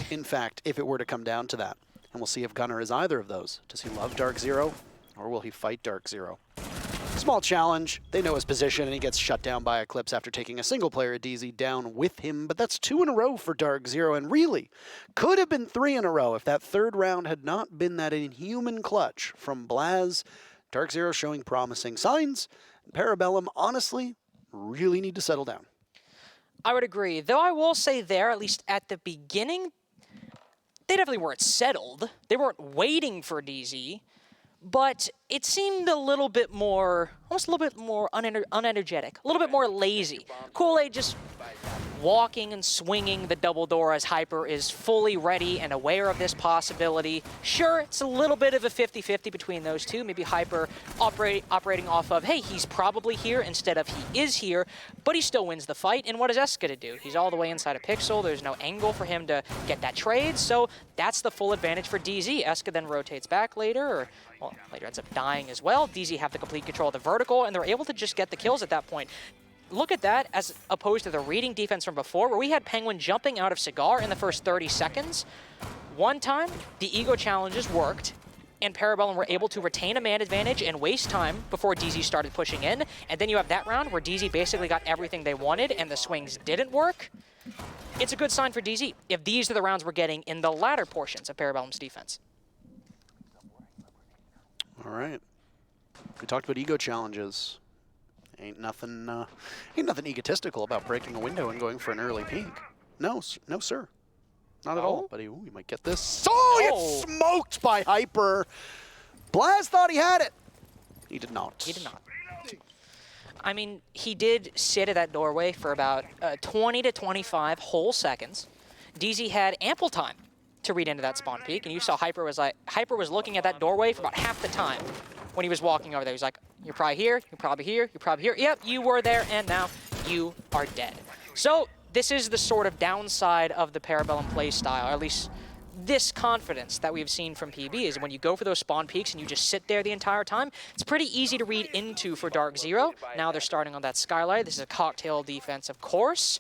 in fact, if it were to come down to that. And we'll see if Gunnar is either of those. Does he love DarkZero, or will he fight DarkZero? Small challenge. They know his position, and he gets shut down by Eclipse after taking a single player at DZ down with him. But that's 2 in a row for DarkZero, and really could have been 3 in a row if that third round had not been that inhuman clutch from Blaz. DarkZero showing promising signs. Parabellum, honestly, really need to settle down. I would agree. Though I will say there, at least at the beginning, they definitely weren't settled. They weren't waiting for DZ. But it seemed a little bit more, almost a little bit more unenergetic, a little bit more lazy. Kool-Aid just walking and swinging the double door as Hyper is fully ready and aware of this possibility. Sure, it's a little bit of a 50-50 between those two. Maybe Hyper operating off of, hey, he's probably here instead of he is here, but he still wins the fight. And what is Eska to do? He's all the way inside a pixel. There's no angle for him to get that trade, so that's the full advantage for DZ. Eska then rotates back later, or well, later ends up dying as well. DZ have the complete control of the vertical, and they're able to just get the kills at that point. Look at that as opposed to the reading defense from before, where we had Penguin jumping out of Cigar in the first 30 seconds. One time, the ego challenges worked, and Parabellum were able to retain a man advantage and waste time before DZ started pushing in. And then you have that round where DZ basically got everything they wanted and the swings didn't work. It's a good sign for DZ if these are the rounds we're getting in the latter portions of Parabellum's defense. All right. We talked about ego challenges. Ain't nothing egotistical about breaking a window and going for an early peak. No, no, sir. Not at all, buddy. Ooh, you might get this. Oh, he gets smoked by Hyper. Blaz thought he had it. He did not. He did not. I mean, he did sit at that doorway for about 20 to 25 whole seconds. DZ had ample time to read into that spawn peak, and you saw Hyper was looking at that doorway for about half the time when he was walking over there. He's like, you're probably here, you're probably here, you're probably here. Yep, you were there, and now you are dead. So this is the sort of downside of the Parabellum play style, or at least this confidence that we've seen from PB is when you go for those spawn peaks and you just sit there the entire time, it's pretty easy to read into for DarkZero. Now they're starting on that skylight. This is a cocktail defense, of course.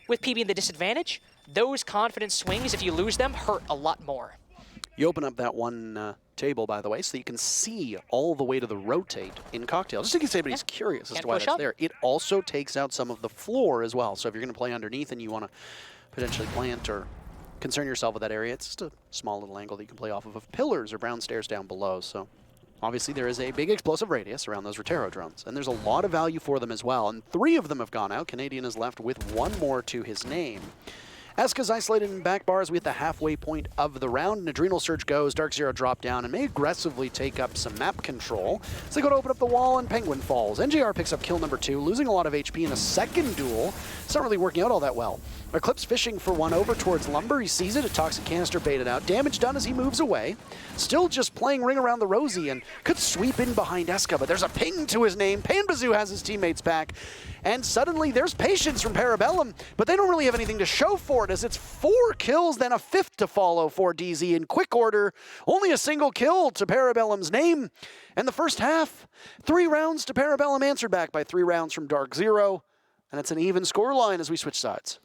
With PB in the disadvantage, those confidence swings, if you lose them, hurt a lot more. You open up that one table, by the way, so you can see all the way to the rotate in cocktail. Just in case anybody's curious as to why that's there. It also takes out some of the floor as well. So if you're going to play underneath and you want to potentially plant or concern yourself with that area, it's just a small little angle that you can play off of pillars or brown stairs down below. So obviously there is a big explosive radius around those Rotero drones, and there's a lot of value for them as well. And 3 of them have gone out. Canadian is left with 1 more to his name. Eska's isolated in back bars. We hit the halfway point of the round. An Adrenal Surge goes. DarkZero drop down and may aggressively take up some map control. So they go to open up the wall and Penguin falls. NJR picks up kill number 2, losing a lot of HP in a second duel. It's not really working out all that well. Eclipse fishing for one over towards Lumber. He sees it. A toxic canister baited out. Damage done as he moves away. Still just playing ring around the rosy and could sweep in behind Eska, but there's a ping to his name. Panbazoo has his teammates back. And suddenly there's patience from Parabellum, but they don't really have anything to show for it as it's 4 kills, then a 5th to follow for DZ in quick order. Only a single kill to Parabellum's name. And the first half, 3 rounds to Parabellum, answered back by 3 rounds from DarkZero. And it's an even scoreline as we switch sides.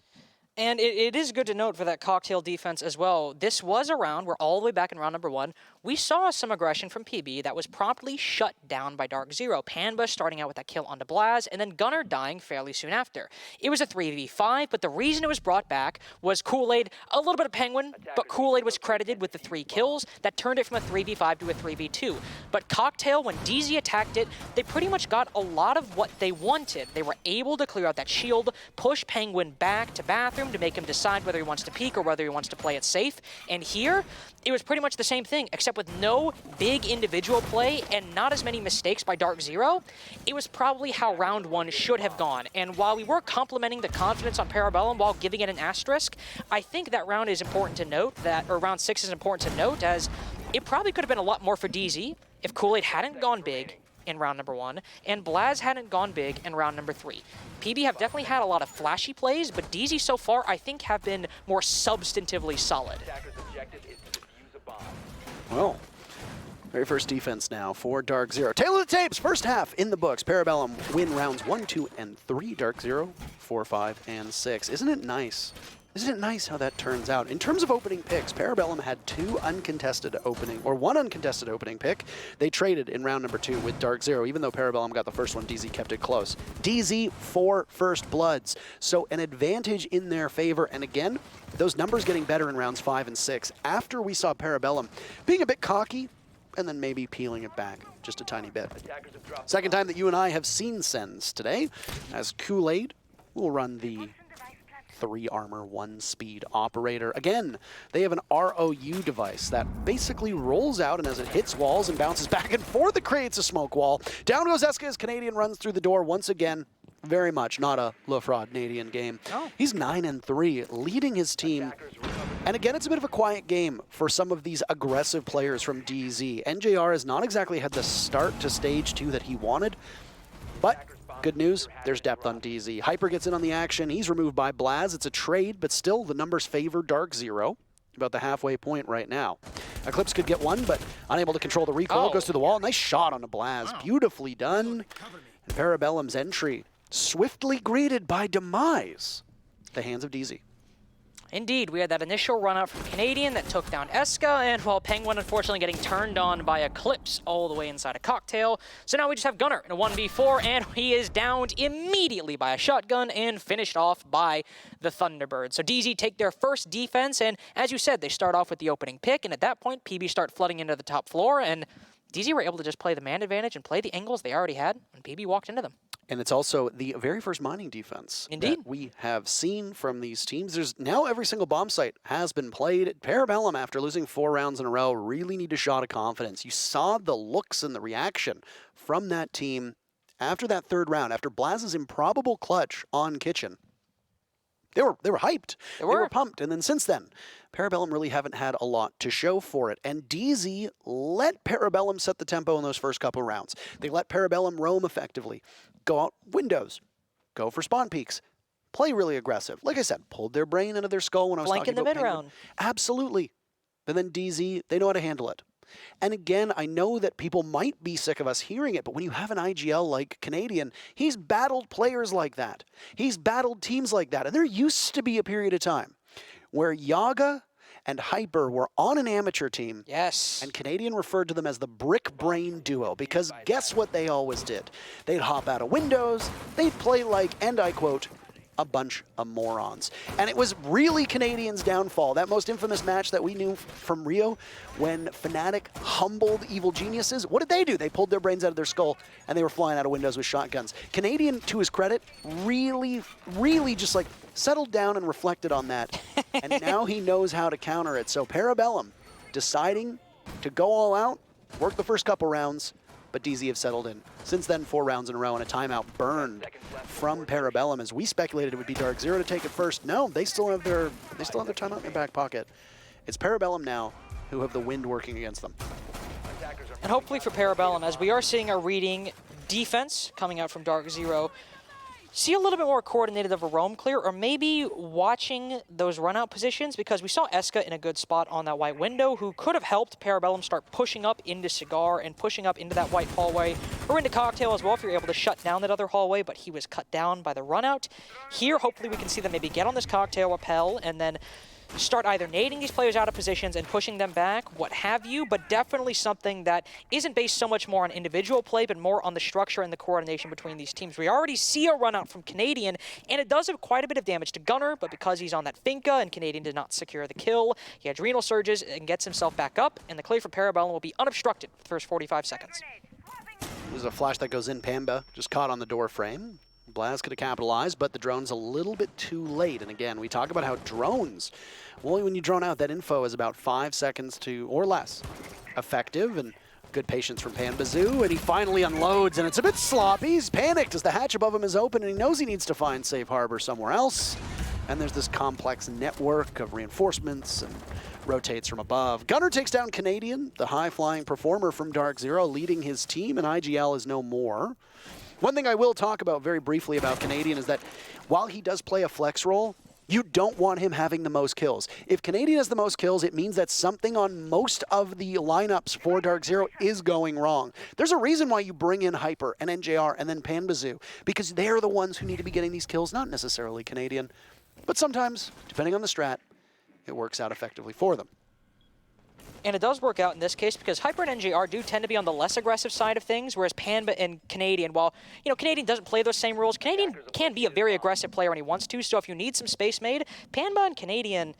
And it is good to note for that cocktail defense as well. This was a round, we're all the way back in round number 1. We saw some aggression from PB that was promptly shut down by DarkZero. Panba starting out with that kill onto Blaz, and then Gunnar dying fairly soon after. It was a 3v5, but the reason it was brought back was Kool-Aid, a little bit of Penguin, but Kool-Aid was credited with the 3 kills. That turned it from a 3v5 to a 3v2. But Cocktail, when DZ attacked it, they pretty much got a lot of what they wanted. They were able to clear out that shield, push Penguin back to bathroom to make him decide whether he wants to peek or whether he wants to play it safe. And here, it was pretty much the same thing, except with no big individual play and not as many mistakes by DarkZero. It was probably how round 1 should have gone. And while we were complimenting the confidence on Parabellum while giving it an asterisk, I think that round is important to note, or round 6 is important to note, as it probably could have been a lot more for DZ if Kool-Aid hadn't gone big in round number 1, and Blaz hadn't gone big in round number 3. PB have definitely had a lot of flashy plays, but DZ so far, I think, have been more substantively solid. Well, very first defense now for DarkZero. Tail of the tapes, first half in the books. Parabellum win rounds 1, 2, and 3. DarkZero 4, 5, and 6. Isn't it nice? Isn't it nice how that turns out? In terms of opening picks, Parabellum had 1 uncontested opening pick. They traded in round number 2 with DarkZero. Even though Parabellum got the first one, DZ kept it close. DZ 4 first bloods. So an advantage in their favor. And again, those numbers getting better in rounds 5 and 6. After we saw Parabellum being a bit cocky and then maybe peeling it back just a tiny bit. Second time that you and I have seen Sens today, as Kool-Aid will run the 3 armor, 1 speed operator. Again, they have an ROU device that basically rolls out, and as it hits walls and bounces back and forth, it creates a smoke wall. Down goes Eska as Canadian runs through the door once again. Very much not a LaFraud Canadian game. Oh. He's 9 and 3, leading his team. And again, it's a bit of a quiet game for some of these aggressive players from DZ. NJR has not exactly had the start to stage 2 that he wanted, but good news, there's depth on DZ. Hyper gets in on the action. He's removed by Blaz. It's a trade, but still the numbers favor DarkZero. About the halfway point right now. Eclipse could get one, but unable to control the recoil. Goes through the wall. Nice shot on the Blaz. Wow. Beautifully done. And Parabellum's entry swiftly greeted by demise at the hands of DZ. Indeed, we had that initial run out from Canadian that took down Eska, and while Penguin unfortunately getting turned on by Eclipse all the way inside a cocktail. So now we just have Gunnar in a 1v4, and he is downed immediately by a shotgun and finished off by the Thunderbird. So DZ take their first defense, and as you said, they start off with the opening pick, and at that point, PB start flooding into the top floor, and DZ were able to just play the man advantage and play the angles they already had, and PB walked into them. And it's also the very first mining defense that we have seen from these teams. There's now every single bomb site has been played. Parabellum, after losing 4 rounds in a row, really need a shot of confidence. You saw the looks and the reaction from that team after that 3rd round, after Blaz's improbable clutch on Kitchen. They were hyped. They were pumped. And then since then, Parabellum really haven't had a lot to show for it. And DZ let Parabellum set the tempo in those first couple of rounds. They let Parabellum roam effectively, go out windows, go for spawn peaks, play really aggressive. Like I said, pulled their brain out of their skull when I was talking about Flank in the mid-round. Absolutely. but then DZ, they know how to handle it. And again, I know that people might be sick of us hearing it, but when you have an IGL like Canadian, he's battled players like that. He's battled teams like that. And there used to be a period of time where Yaga and Hyper were on an amateur team. Yes. And Canadian referred to them as the brick brain duo, because guess what they always did? They'd hop out of windows, they'd play like, and I quote, a bunch of morons. And it was really Canadian's downfall. That most infamous match that we knew from Rio, when Fnatic humbled Evil Geniuses, what did they do? They pulled their brains out of their skull and they were flying out of windows with shotguns. Canadian, to his credit, really just like settled down and reflected on that. And now he knows how to counter it. So Parabellum deciding to go all out, work the first couple rounds, but DZ have settled in. Since then, 4 rounds in a row and a timeout burned from Parabellum. As we speculated it would be DarkZero to take it first. No, they still have their timeout in their back pocket. It's Parabellum now who have the wind working against them. And hopefully for Parabellum, as we are seeing a reading defense coming out from DarkZero, see a little bit more coordinated of a roam clear, or maybe watching those run-out positions, because we saw Eska in a good spot on that white window, who could have helped Parabellum start pushing up into Cigar and pushing up into that white hallway, or into Cocktail as well if you're able to shut down that other hallway, but he was cut down by the run-out. Here, hopefully we can see them maybe get on this Cocktail rappel and then start either nading these players out of positions and pushing them back, what have you, but definitely something that isn't based so much more on individual play, but more on the structure and the coordination between these teams. We already see a run out from Canadian, and it does have quite a bit of damage to Gunner, but because he's on that Finca and Canadian did not secure the kill, he adrenal surges and gets himself back up, and the clear for Parabellum will be unobstructed for the first 45 seconds. There's a flash that goes in. Pamba just caught on the door frame. Blaz could have capitalized, but the drone's a little bit too late. And again, we talk about how drones, well, when you drone out, that info is about 5 seconds to, or less, effective, and good patience from Panbazoo, and he finally unloads, and it's a bit sloppy. He's panicked as the hatch above him is open, and he knows he needs to find safe harbor somewhere else. And there's this complex network of reinforcements and rotates from above. Gunner takes down Canadian, the high-flying performer from DarkZero, leading his team, and IGL is no more. One thing I will talk about very briefly about Canadian is that while he does play a flex role, you don't want him having the most kills. If Canadian has the most kills, it means that something on most of the lineups for DarkZero is going wrong. There's a reason why you bring in Hyper and NJR and then Panbazoo, because they're the ones who need to be getting these kills, not necessarily Canadian. But sometimes, depending on the strat, it works out effectively for them. And it does work out in this case because Hyper and NJR do tend to be on the less aggressive side of things, whereas Panda and Canadian, while, you know, Canadian doesn't play those same rules, Canadian can be a very aggressive player when he wants to, so if you need some space made, Panda and Canadian,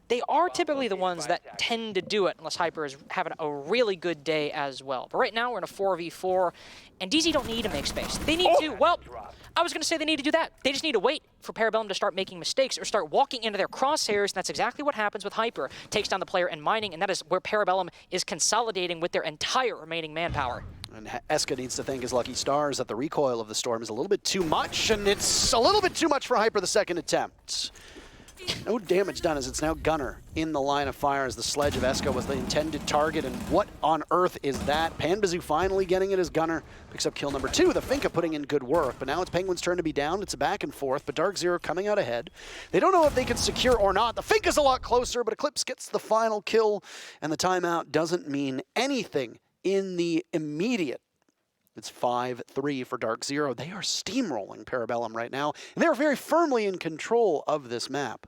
they are typically the ones that tend to do it, unless Hyper is having a really good day as well. But right now, we're in a 4v4, and DZ don't need to make space. They need to, well, I was going to say they need to do that. They just need to wait for Parabellum to start making mistakes or start walking into their crosshairs, and that's exactly what happens with Hyper. Takes down the player in mining, and that is where Parabellum is consolidating with their entire remaining manpower. And Eska needs to thank his lucky stars that the recoil of the storm is a little bit too much, and it's a little bit too much for Hyper the second attempt. No damage done as it's now Gunner in the line of fire as the sledge of Eska was the intended target, and what on earth is that? Panbazoo finally getting it as Gunner picks up kill number 2. The Finca putting in good work, but now it's Penguin's turn to be down. It's a back and forth, but DarkZero coming out ahead. They don't know if they can secure or not. The Finca's a lot closer, but Eclipse gets the final kill, and the timeout doesn't mean anything in the immediate. It's 5-3 for DarkZero. They are steamrolling Parabellum right now, and they're very firmly in control of this map.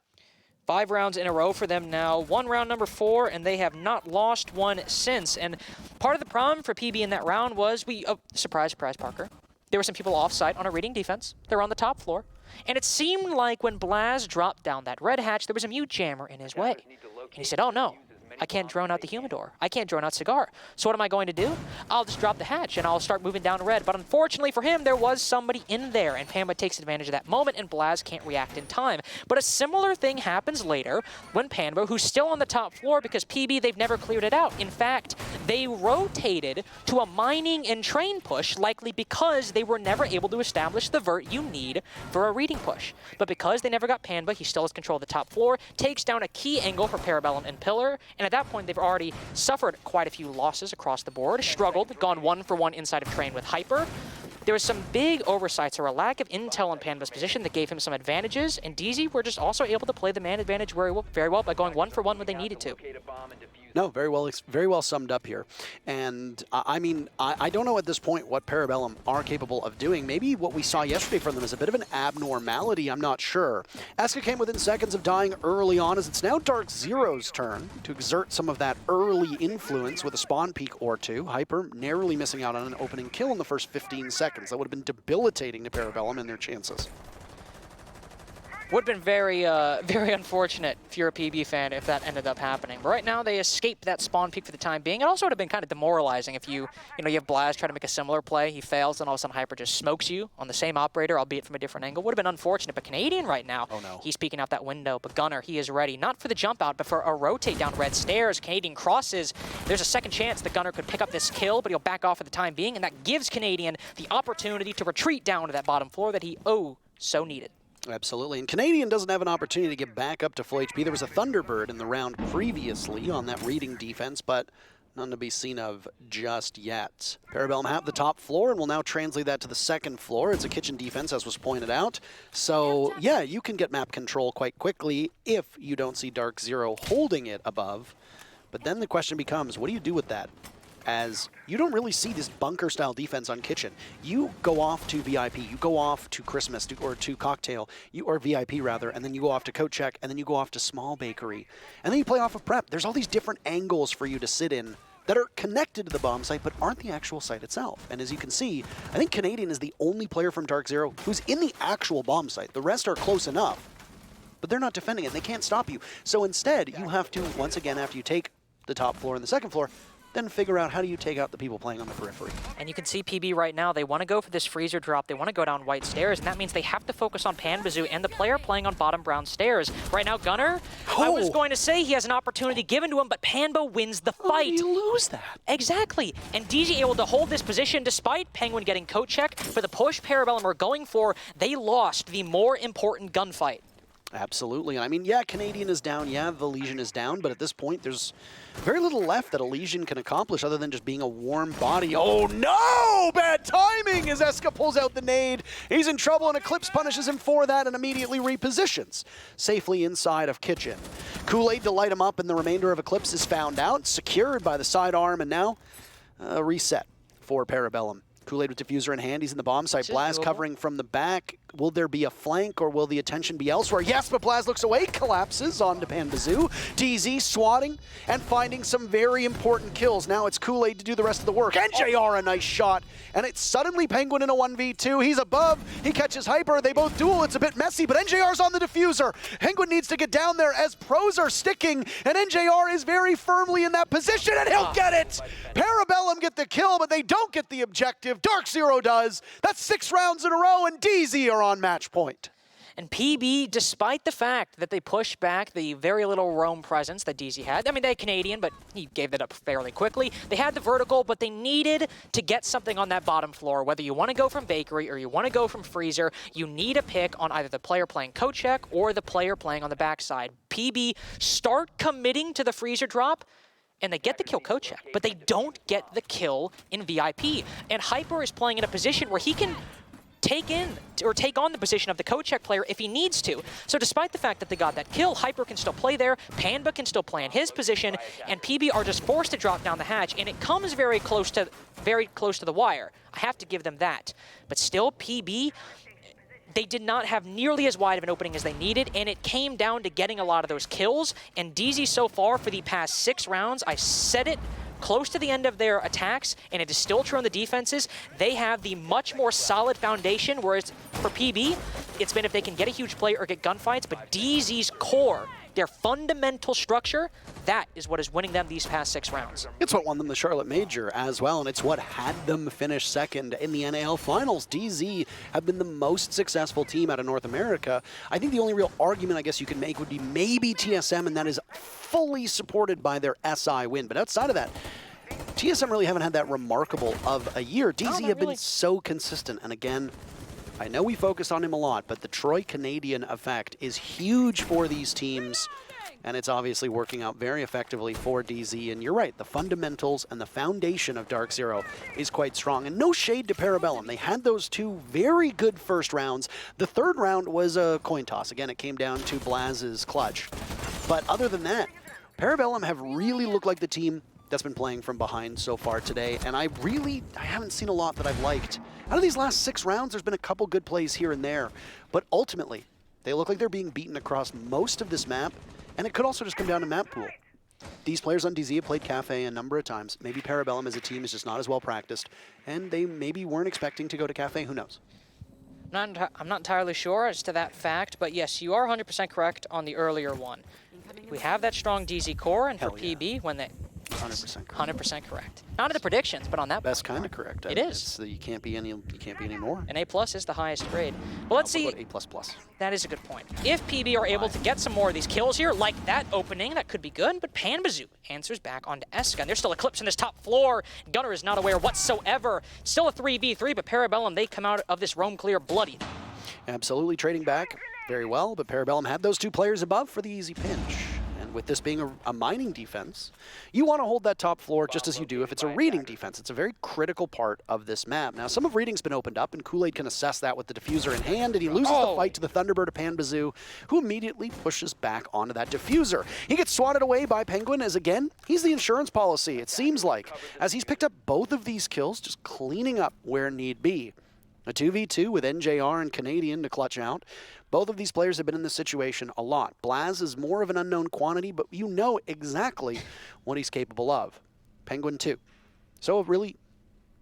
5 rounds in a row for them now. 1 round number 4, and they have not lost one since. And part of the problem for PB in that round was surprise, surprise, Parker. There were some people off-site on a reading defense. They were on the top floor. And it seemed like when Blaz dropped down that red hatch, there was a mute jammer in his way. And he said, oh no, I can't drone out the Humidor. I can't drone out Cigar. So what am I going to do? I'll just drop the hatch and I'll start moving down red. But unfortunately for him, there was somebody in there, and Pamba takes advantage of that moment, and Blaz can't react in time. But a similar thing happens later when Pamba, who's still on the top floor because PB, they've never cleared it out. In fact, they rotated to a mining and train push, likely because they were never able to establish the vert you need for a reading push. But because they never got Pamba, he still has control of the top floor, takes down a key angle for Parabellum and Pillar, and at that point, they've already suffered quite a few losses across the board, struggled, gone 1-for-1 inside of train with Hyper. There was some big oversights or a lack of intel in Panda's position that gave him some advantages, and DZ were just also able to play the man advantage very well by going 1-for-1 when they needed to. No, very well summed up here. And I mean, I don't know at this point what Parabellum are capable of doing. Maybe what we saw yesterday from them is a bit of an abnormality, I'm not sure. Eska came within seconds of dying early on, as it's now DarkZero's turn to exert some of that early influence with a spawn peek or two. Hyper narrowly missing out on an opening kill in the first 15 seconds. That would have been debilitating to Parabellum and their chances. Would have been very, very unfortunate if you're a PB fan if that ended up happening. But right now, they escaped that spawn peak for the time being. It also would have been kind of demoralizing if you have Blaz try to make a similar play, he fails, and all of a sudden Hyper just smokes you on the same operator, albeit from a different angle. Would have been unfortunate, but Canadian right now, he's peeking out that window. But Gunner, he is ready, not for the jump out, but for a rotate down red stairs. Canadian crosses. There's a second chance that Gunner could pick up this kill, but he'll back off for the time being, and that gives Canadian the opportunity to retreat down to that bottom floor that he so needed. Absolutely, and Canadian doesn't have an opportunity to get back up to full HP. There was a Thunderbird in the round previously on that reading defense, but none to be seen of just yet. Parabellum have the top floor, and will now translate that to the second floor. It's a kitchen defense, as was pointed out. So, yeah, you can get map control quite quickly if you don't see DarkZero holding it above. But then the question becomes, what do you do with that? As you don't really see this bunker-style defense on Kitchen. You go off to VIP, you go off to Christmas, or to Cocktail, or VIP rather, and then you go off to Coat Check, and then you go off to Small Bakery. And then you play off of Prep. There's all these different angles for you to sit in that are connected to the bomb site, but aren't the actual site itself. And as you can see, I think Canadian is the only player from DarkZero who's in the actual bomb site. The rest are close enough, but they're not defending it. They can't stop you. So instead, you have to, once again, after you take the top floor and the second floor, then figure out how do you take out the people playing on the periphery. And you can see PB right now, they want to go for this freezer drop, they want to go down white stairs, and that means they have to focus on Panbazoo and the player playing on bottom brown stairs. Right now, Gunner, I was going to say he has an opportunity given to him, but Panbo wins the fight. Oh, you lose that. Exactly, and DZ able to hold this position despite Penguin getting coat check. For the push Parabellum are going for, they lost the more important gunfight. Absolutely. I mean, yeah, Canadian is down. Yeah, the Legion is down. But at this point, there's very little left that a Legion can accomplish other than just being a warm body. Oh, no! Bad timing as Eska pulls out the nade. He's in trouble, and Eclipse punishes him for that and immediately repositions safely inside of Kitchen. Kool-Aid to light him up, and the remainder of Eclipse is found out, secured by the sidearm, and now a reset for Parabellum. Kool-Aid with diffuser in hand. He's in the bomb site. Blaz covering from the back. Will there be a flank or will the attention be elsewhere? Yes, but Blaz looks away, collapses onto Panbazoo. DZ swatting and finding some very important kills. Now it's Kool-Aid to do the rest of the work. NJR a nice shot. And it's suddenly Penguin in a 1v2. He's above. He catches Hyper. They both duel. It's a bit messy, but NJR's on the diffuser. Penguin needs to get down there as pros are sticking, and NJR is very firmly in that position, and he'll get it! Parabellum get the kill, but they don't get the objective. DarkZero does. That's 6 rounds in a row, and DZ are on match point. And PB, despite the fact that they pushed back the very little roam presence that DZ had, I mean, they had Canadian, but he gave that up fairly quickly. They had the vertical, but they needed to get something on that bottom floor. Whether you want to go from Bakery or you want to go from Freezer, you need a pick on either the player playing coat check or the player playing on the backside. PB start committing to the Freezer drop, and they get the kill coat check, but they don't get the kill in VIP. And Hyper is playing in a position where he can take on the position of the coat check player if he needs to. So despite the fact that they got that kill, Hyper can still play there, Panba can still play in his position, and PB are just forced to drop down the hatch, and it comes very close to the wire. I have to give them that. But still, PB, they did not have nearly as wide of an opening as they needed, and it came down to getting a lot of those kills. And DZ so far for the past 6 rounds, I said it, close to the end of their attacks, and it is still true on the defenses, they have the much more solid foundation, whereas for PB, it's been if they can get a huge play or get gunfights, but DZ's core, their fundamental structure, that is what is winning them these past 6 rounds. It's what won them the Charlotte Major as well, and it's what had them finish second in the NAL Finals. DZ have been the most successful team out of North America. I think the only real argument I guess you could make would be maybe TSM, and that is fully supported by their SI win. But outside of that, TSM really haven't had that remarkable of a year. DZ have been so consistent, and again, I know we focus on him a lot, but the Troy Canadian effect is huge for these teams, and it's obviously working out very effectively for DZ. And you're right, the fundamentals and the foundation of DarkZero is quite strong. And no shade to Parabellum. They had those 2 very good first rounds. The third round was a coin toss. Again, it came down to Blaz's clutch. But other than that, Parabellum have really looked like the team that's been playing from behind so far today, and I haven't seen a lot that I've liked. Out of these last 6 rounds, there's been a couple good plays here and there, but ultimately, they look like they're being beaten across most of this map, and it could also just come down to map pool. These players on DZ have played Kafe a number of times. Maybe Parabellum as a team is just not as well practiced, and they maybe weren't expecting to go to Kafe, who knows? I'm not entirely sure as to that fact, but yes, you are 100% correct on the earlier one. We have that strong DZ core, and for PB, when they... 100% correct. 100% correct. Not in the predictions, but on that Best kind of correct. It is. You can't be any more. An A+ is the highest grade. But let's see. A++. That is a good point. If PB are able to get some more of these kills here, like that opening, that could be good, but Panbazoo answers back onto Eska, and there's still Eclipse in this top floor. Gunner is not aware whatsoever. Still a 3v3, but Parabellum, they come out of this roam clear bloody. Absolutely trading back very well, but Parabellum had those 2 players above for the easy pinch. And with this being a mining defense, you want to hold that top floor just as you do if it's a reading defense. It's a very critical part of this map. Now, some of reading's been opened up, and Kool-Aid can assess that with the diffuser in hand, and he loses the fight to the Thunderbird of Panbazoo, who immediately pushes back onto that diffuser. He gets swatted away by Penguin as, again, he's the insurance policy, it seems like, as he's picked up both of these kills, just cleaning up where need be. A 2v2 with NJR and Canadian to clutch out. Both of these players have been in this situation a lot. Blaz is more of an unknown quantity, but you know exactly what he's capable of. Penguin 2. So a really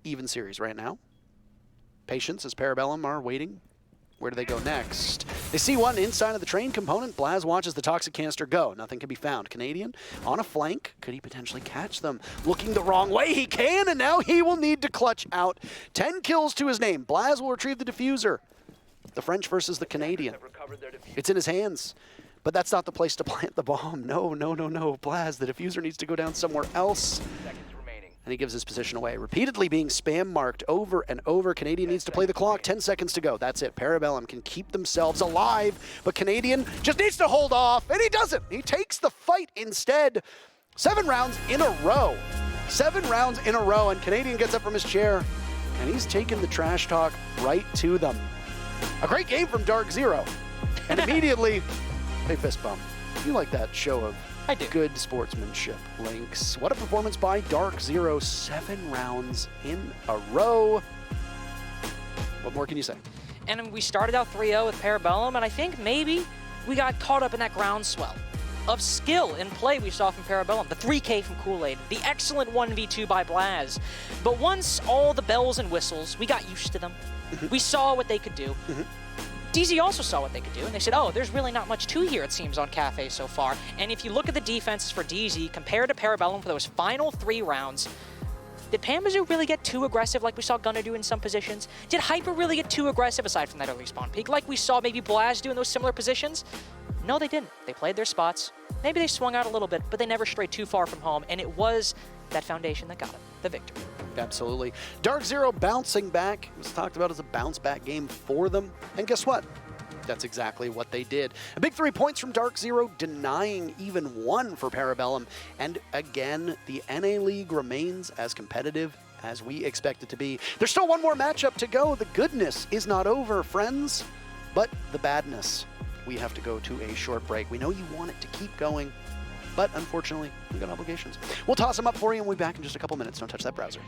even series right now. Patience as Parabellum are waiting. Where do they go next? They see one inside of the train component. Blaz watches the toxic canister go. Nothing can be found. Canadian on a flank. Could he potentially catch them? Looking the wrong way. He can, and now he will need to clutch out. 10 kills to his name. Blaz will retrieve the diffuser. The French versus the Canadian. It's in his hands. But that's not the place to plant the bomb. No, no, no, no. Blaz, the diffuser needs to go down somewhere else. And he gives his position away. Repeatedly being spam marked over and over. Canadian needs to play the clock. 10 seconds to go. That's it. Parabellum can keep themselves alive, but Canadian just needs to hold off, and he doesn't. He takes the fight instead. 7 rounds in a row. 7 rounds in a row, and Canadian gets up from his chair, and he's taking the trash talk right to them. A great game from DarkZero. And immediately, they fist bump. You like that show of good sportsmanship, Lynx. What a performance by DarkZero. 7 rounds in a row. What more can you say? And we started out 3-0 with Parabellum, and I think maybe we got caught up in that groundswell of skill and play we saw from Parabellum. The 3K from Kool-Aid, the excellent 1v2 by Blaz. But once all the bells and whistles, we got used to them. We saw what they could do. DZ also saw what they could do, and they said, oh, there's really not much to here, it seems, on Kafe so far. And if you look at the defenses for DZ compared to Parabellum for those final 3 rounds, did Panbazoo really get too aggressive like we saw Gunner do in some positions? Did Hyper really get too aggressive aside from that early spawn peak like we saw maybe Blaz do in those similar positions? No, they didn't. They played their spots. Maybe they swung out a little bit, but they never strayed too far from home, and it was that foundation that got it, the victory. Absolutely. DarkZero bouncing back. It was talked about as a bounce-back game for them. And guess what? That's exactly what they did. A big 3 points from DarkZero, denying even 1 for Parabellum. And again, the NA League remains as competitive as we expect it to be. There's still one more matchup to go. The goodness is not over, friends, but the badness. We have to go to a short break. We know you want it to keep going, but unfortunately, we got obligations. We'll toss them up for you, and we'll be back in just a couple minutes. Don't touch that browser.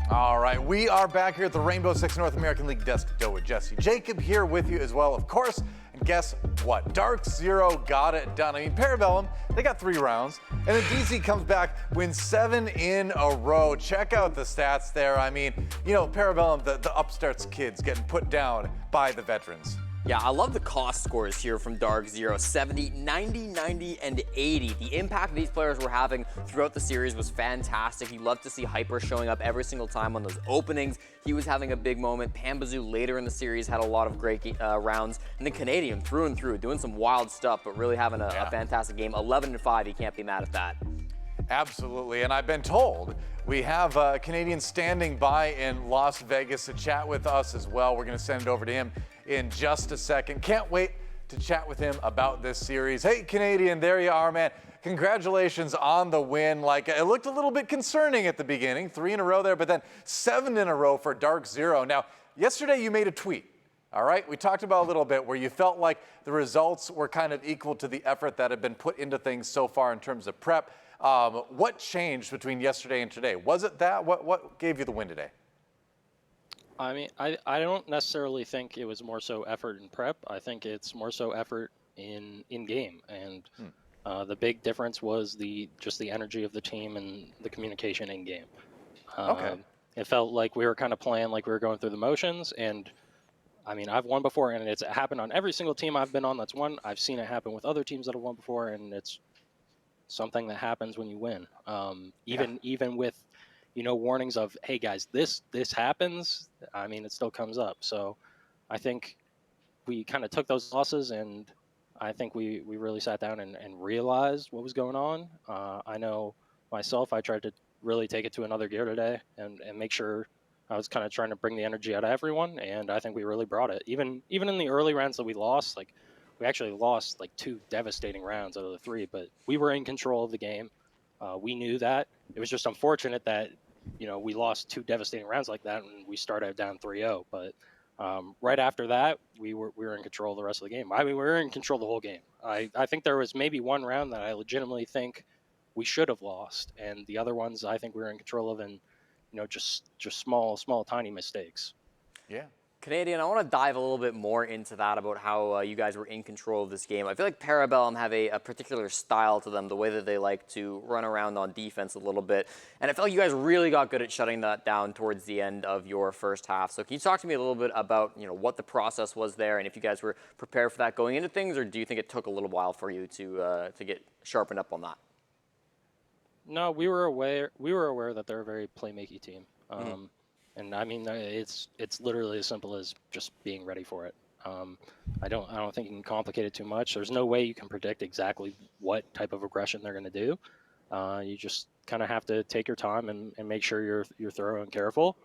All right, we are back here at the Rainbow Six North American League desk with Jesse Jacob here with you as well, of course. And guess what? DarkZero got it done. I mean, Parabellum, they got 3 rounds, and then DZ comes back, wins 7 in a row. Check out the stats there. I mean, you know, Parabellum, the upstarts kids getting put down by the veterans. Yeah, I love the cost scores here from DarkZero. 70, 90, 90, and 80. The impact these players were having throughout the series was fantastic. You love to see Hyper showing up every single time on those openings. He was having a big moment. Pambazoo later in the series had a lot of great rounds. And then Canadian through and through, doing some wild stuff, but really having a fantastic game. 11-5, you can't be mad at that. Absolutely, and I've been told we have a Canadian standing by in Las Vegas to chat with us as well. We're going to send it over to him in just a second. Can't wait to chat with him about this series. Hey, Canadian, there you are, man. Congratulations on the win. Like, it looked a little bit concerning at the beginning, 3 in a row there, but then 7 in a row for DarkZero. Now, yesterday you made a tweet. All right, we talked about a little bit where you felt like the results were kind of equal to the effort that had been put into things so far in terms of prep. What changed between yesterday and today? Was it that? What gave you the win today? I mean, I don't necessarily think it was more so effort in prep. I think it's more so effort in game, and the big difference was just the energy of the team and the communication in game. Okay. It felt like we were kind of playing like we were going through the motions, and I mean, I've won before, and it's happened on every single team I've been on that's won. I've seen it happen with other teams that have won before, and it's something that happens when you win. Even with, you know, warnings of, hey guys, this happens, I mean, it still comes up. So I think we kind of took those losses, and I think we really sat down and realized what was going on. I know myself, I tried to really take it to another gear today and make sure I was kind of trying to bring the energy out of everyone, and I think we really brought it. Even in the early rounds that we lost, like, we actually lost like 2 devastating rounds out of the 3, but we were in control of the game. We knew that. It was just unfortunate that, you know, we lost 2 devastating rounds like that, and we started down 3-0. But right after that, we were in control of the rest of the game. I mean, we were in control of the whole game. I think there was maybe one round that I legitimately think we should have lost, and the other ones I think we were in control of, and, you know, just small, tiny mistakes. Yeah. Canadian, I want to dive a little bit more into that about how you guys were in control of this game. I feel like Parabellum have a particular style to them, the way that they like to run around on defense a little bit. And I felt like you guys really got good at shutting that down towards the end of your first half. So can you talk to me a little bit about, you know, what the process was there, and if you guys were prepared for that going into things, or do you think it took a little while for you to get sharpened up on that? No, we were aware that they're a very playmaking team. And I mean, it's literally as simple as just being ready for it. I don't think you can complicate it too much. There's no way you can predict exactly what type of aggression they're going to do. You just kind of have to take your time and make sure you're thorough and careful.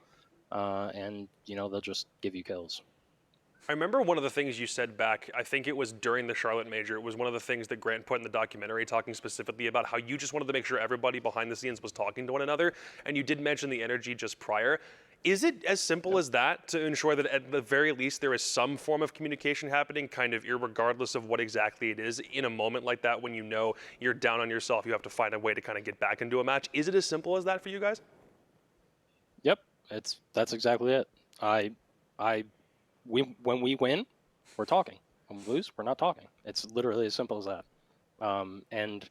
And, you know, they'll just give you kills. I remember one of the things you said back, I think it was during the Charlotte Major, it was one of the things that Grant put in the documentary, talking specifically about how you just wanted to make sure everybody behind the scenes was talking to one another, and you did mention the energy just prior. Is it as simple as that to ensure that at the very least there is some form of communication happening, kind of irregardless of what exactly it is, in a moment like that when you know you're down on yourself, you have to find a way to kind of get back into a match? Is it as simple as that for you guys? Yep, that's exactly it. When we win, we're talking. When we lose, we're not talking. It's literally as simple as that. And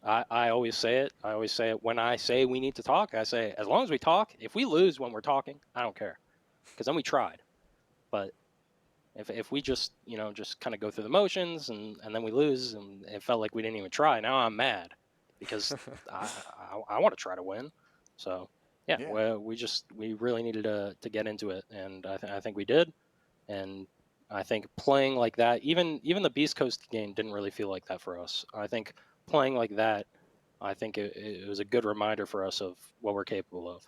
I always say it. I always say it when I say we need to talk. I say, as long as we talk, if we lose when we're talking, I don't care, because then we tried. But if we just just kind of go through the motions and then we lose and it felt like we didn't even try, now I'm mad because I want to try to win. So yeah. We really needed to get into it, and I think we did. And I think playing like that, even the Beast Coast game didn't really feel like that for us. I think playing like that, I think it was a good reminder for us of what we're capable of.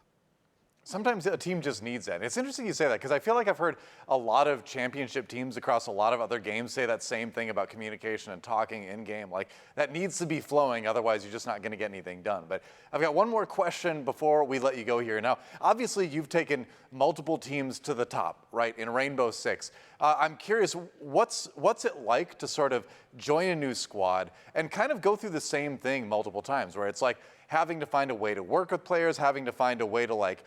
Sometimes a team just needs that. It's interesting you say that because I feel like I've heard a lot of championship teams across a lot of other games say that same thing about communication and talking in game. Like that needs to be flowing, otherwise you're just not going to get anything done. But I've got one more question before we let you go here. Now, obviously you've taken multiple teams to the top, right, in Rainbow Six. I'm curious, what's it like to sort of join a new squad and kind of go through the same thing multiple times, where it's like having to find a way to work with players, having to find a way to like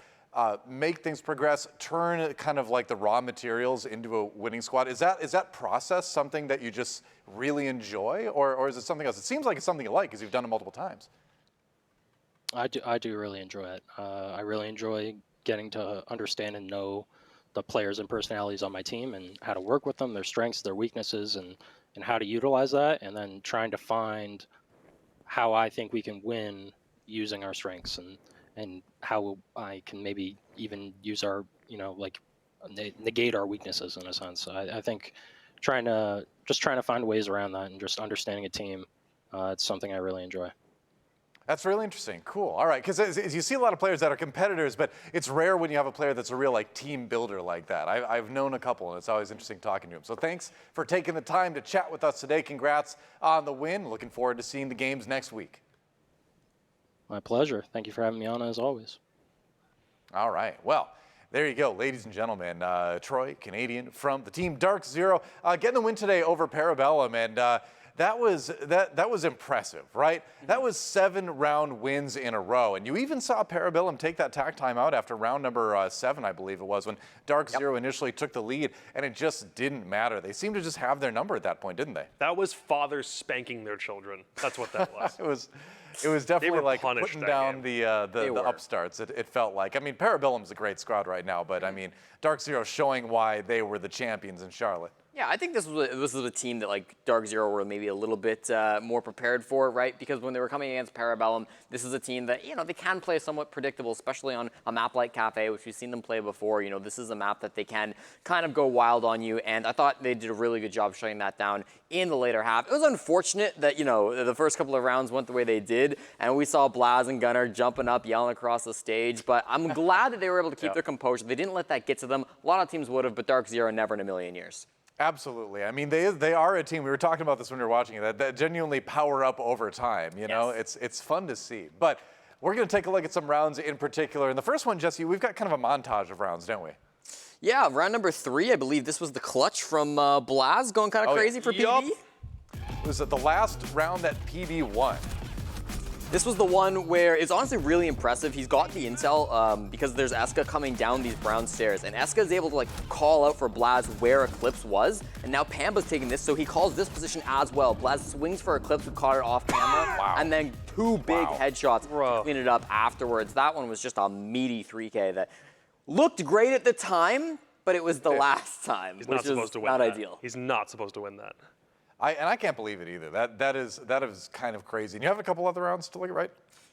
make things progress, turn kind of like the raw materials into a winning squad. Is that process something that you just really enjoy, or is it something else? It seems like it's something you like because you've done it multiple times. I do really enjoy it. I really enjoy getting to understand and know the players and personalities on my team and how to work with them, their strengths, their weaknesses, and how to utilize that, and then trying to find how I think we can win using our strengths and how I can maybe even use our, negate our weaknesses in a sense. I think trying to find ways around that and just understanding a team, it's something I really enjoy. That's really interesting. Cool. All right, because as you see a lot of players that are competitors, but it's rare when you have a player that's a real like team builder like that. I've known a couple, and it's always interesting talking to them. So thanks for taking the time to chat with us today. Congrats on the win. Looking forward to seeing the games next week. My pleasure. Thank you for having me on, as always. All right. Well, there you go, ladies and gentlemen. Troy, Canadian from the team DarkZero, getting the win today over Parabellum, and that was impressive, right? That was 7-round wins in a row, and you even saw Parabellum take that tack time out after round number 7, I believe it was, when DarkZero initially took the lead, and it just didn't matter. They seemed to just have their number at that point, didn't they? That was fathers spanking their children. That's what that was. It was definitely like punished putting that down game. the upstarts. It felt like. I mean, Parabellum's a great squad right now, but I mean, DarkZero showing why they were the champions in Charlotte. Yeah, I think this was a team that like DarkZero were maybe a little bit more prepared for, right? Because when they were coming against Parabellum, this is a team that, they can play somewhat predictable, especially on a map like Kafe, which we've seen them play before. This is a map that they can kind of go wild on you, and I thought they did a really good job shutting that down in the later half. It was unfortunate that, the first couple of rounds went the way they did, and we saw Blaz and Gunnar jumping up, yelling across the stage, but I'm glad that they were able to keep their composure. They didn't let that get to them. A lot of teams would have, but DarkZero never in a million years. Absolutely. I mean, they are a team. We were talking about this when we were watching it, that genuinely power up over time. It's fun to see. But we're going to take a look at some rounds in particular. And the first one, Jesse, we've got kind of a montage of rounds, don't we? Yeah, round number 3, I believe this was the clutch from Blaz, going kind of crazy for PB. It was the last round that PB won. This was the one where it's honestly really impressive. He's got the intel because there's Eska coming down these brown stairs, and Eska is able to call out for Blaz where Eclipse was, and now Pamba's taking this, so he calls this position as well. Blaz swings for Eclipse, who caught it off camera, and then 2 big headshots to clean it up afterwards. That one was just a meaty 3K that looked great at the time, but it was the last time, which is not ideal. He's not supposed to win that. I can't believe it either. That is kind of crazy. And you have a couple other rounds to look at, right?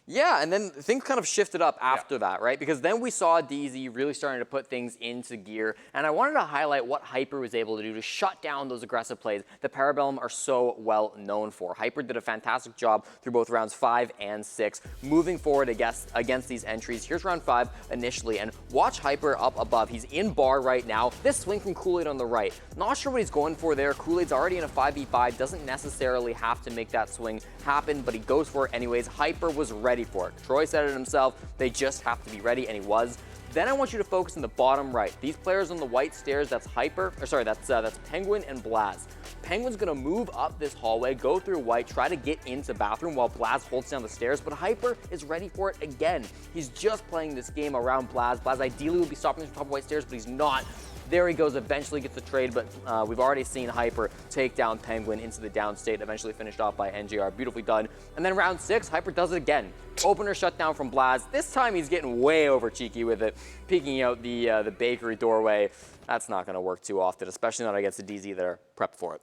Yeah, and then things kind of shifted up after that, right? Because then we saw DZ really starting to put things into gear, and I wanted to highlight what Hyper was able to do to shut down those aggressive plays that Parabellum are so well known for. Hyper did a fantastic job through both rounds 5 and 6, moving forward against these entries. Here's round 5 initially, and watch Hyper up above. He's in bar right now. This swing from Kool-Aid on the right. Not sure what he's going for there. Kool-Aid's already in a 5v5, doesn't necessarily have to make that swing happen, but he goes for it anyways. Hyper was ready for it. Troy said it himself, they just have to be ready, and he was. Then I want you to focus on the bottom right. These players on the white stairs, that's Penguin and Blaz. Penguin's gonna move up this hallway, go through white, try to get into bathroom while Blaz holds down the stairs, but Hyper is ready for it again. He's just playing this game around Blaz. Blaz ideally would be stopping from top of white stairs, but he's not. There he goes, eventually gets the trade, but we've already seen Hyper take down Penguin into the downstate, eventually finished off by NJR. Beautifully done. And then round 6, Hyper does it again. Opener shutdown from Blaz. This time he's getting way over cheeky with it, peeking out the bakery doorway. That's not going to work too often, especially not against the DZ that are prepped for it.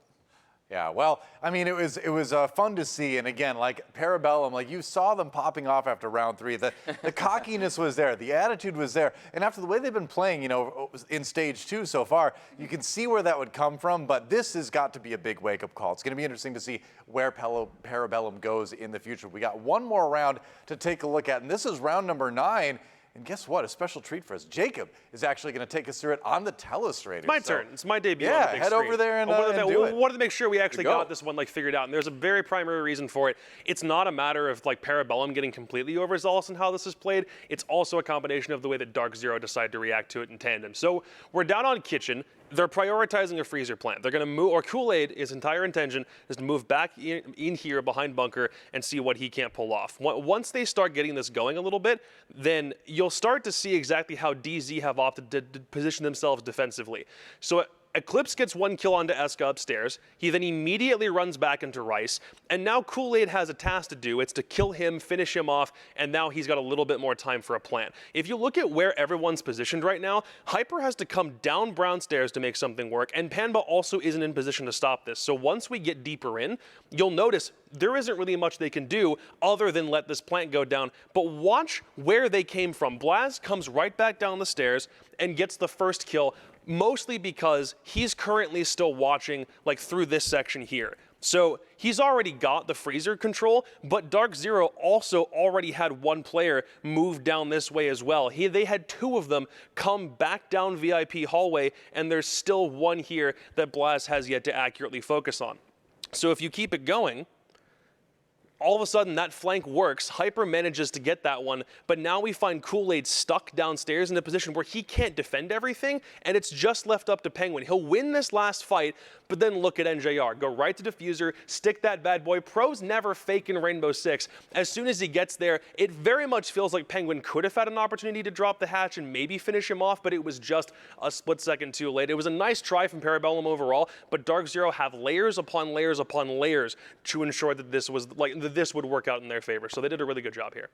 Yeah, well, I mean, it was fun to see, and again, like Parabellum, like you saw them popping off after round 3. The cockiness was there, the attitude was there, and after the way they've been playing, you know, in stage 2 so far, you can see where that would come from. But this has got to be a big wake-up call. It's going to be interesting to see where Parabellum goes in the future. We got one more round to take a look at, and this is round number 9. And guess what? A special treat for us. Jacob is actually going to take us through it on the Telestrator. My turn. It's my debut on the big head screen. over there and we do wanted to make sure we actually There you go. got this one figured out. And there's a very primary reason for it. It's not a matter of Parabellum getting completely overzealous in how this is played. It's also a combination of the way that DarkZero decided to react to it in tandem. So we're down on Kitchen. They're prioritizing a freezer plant. They're going to move, or Kool-Aid, his entire intention is to move back in here behind bunker and see what he can't pull off. Once they start getting this going a little bit, then you'll start to see exactly how DZ have opted to position themselves defensively. So Eclipse gets 1 kill onto Eska upstairs. He then immediately runs back into Rice. And now Kool-Aid has a task to do. It's to kill him, finish him off, and now he's got a little bit more time for a plant. If you look at where everyone's positioned right now, Hyper has to come down brown stairs to make something work, and Panba also isn't in position to stop this. So once we get deeper in, you'll notice there isn't really much they can do other than let this plant go down. But watch where they came from. Blaz comes right back down the stairs and gets the first kill, mostly because he's currently still watching through this section here. So he's already got the freezer control, but DarkZero also already had 1 player move down this way as well. They had 2 of them come back down VIP hallway, and there's still 1 here that Blaz has yet to accurately focus on. So if you keep it going, all of a sudden that flank works. Hyper manages to get that one, but now we find Kool-Aid stuck downstairs in a position where he can't defend everything, and it's just left up to Penguin. He'll win this last fight, but then look at NJR. Go right to Diffuser, stick that bad boy. Pro's never fake in Rainbow Six. As soon as he gets there, it very much feels like Penguin could have had an opportunity to drop the hatch and maybe finish him off, but it was just a split second too late. It was a nice try from Parabellum overall, but DarkZero have layers upon layers upon layers to ensure that this was this would work out in their favor. So they did a really good job here.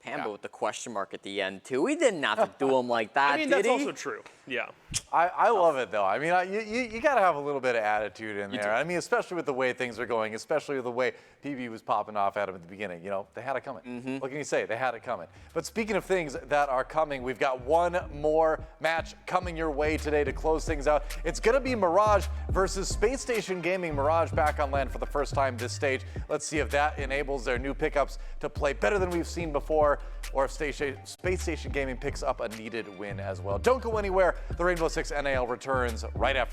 Panba with the question mark at the end too. He didn't have to do him like that, I mean, did that's he? also true. Yeah. I love it, though. I mean, you got to have a little bit of attitude in there. I mean, especially with the way things are going, especially with the way PB was popping off at him at the beginning. You know, they had it coming. What can you say? They had it coming. But speaking of things that are coming, we've got one more match coming your way today to close things out. It's going to be Mirage versus Space Station Gaming. Mirage back on land for the first time this stage. Let's see if that enables their new pickups to play better than we've seen before, or if Space Station Gaming picks up a needed win as well. Don't go anywhere. The Rainbow Six NAL returns right after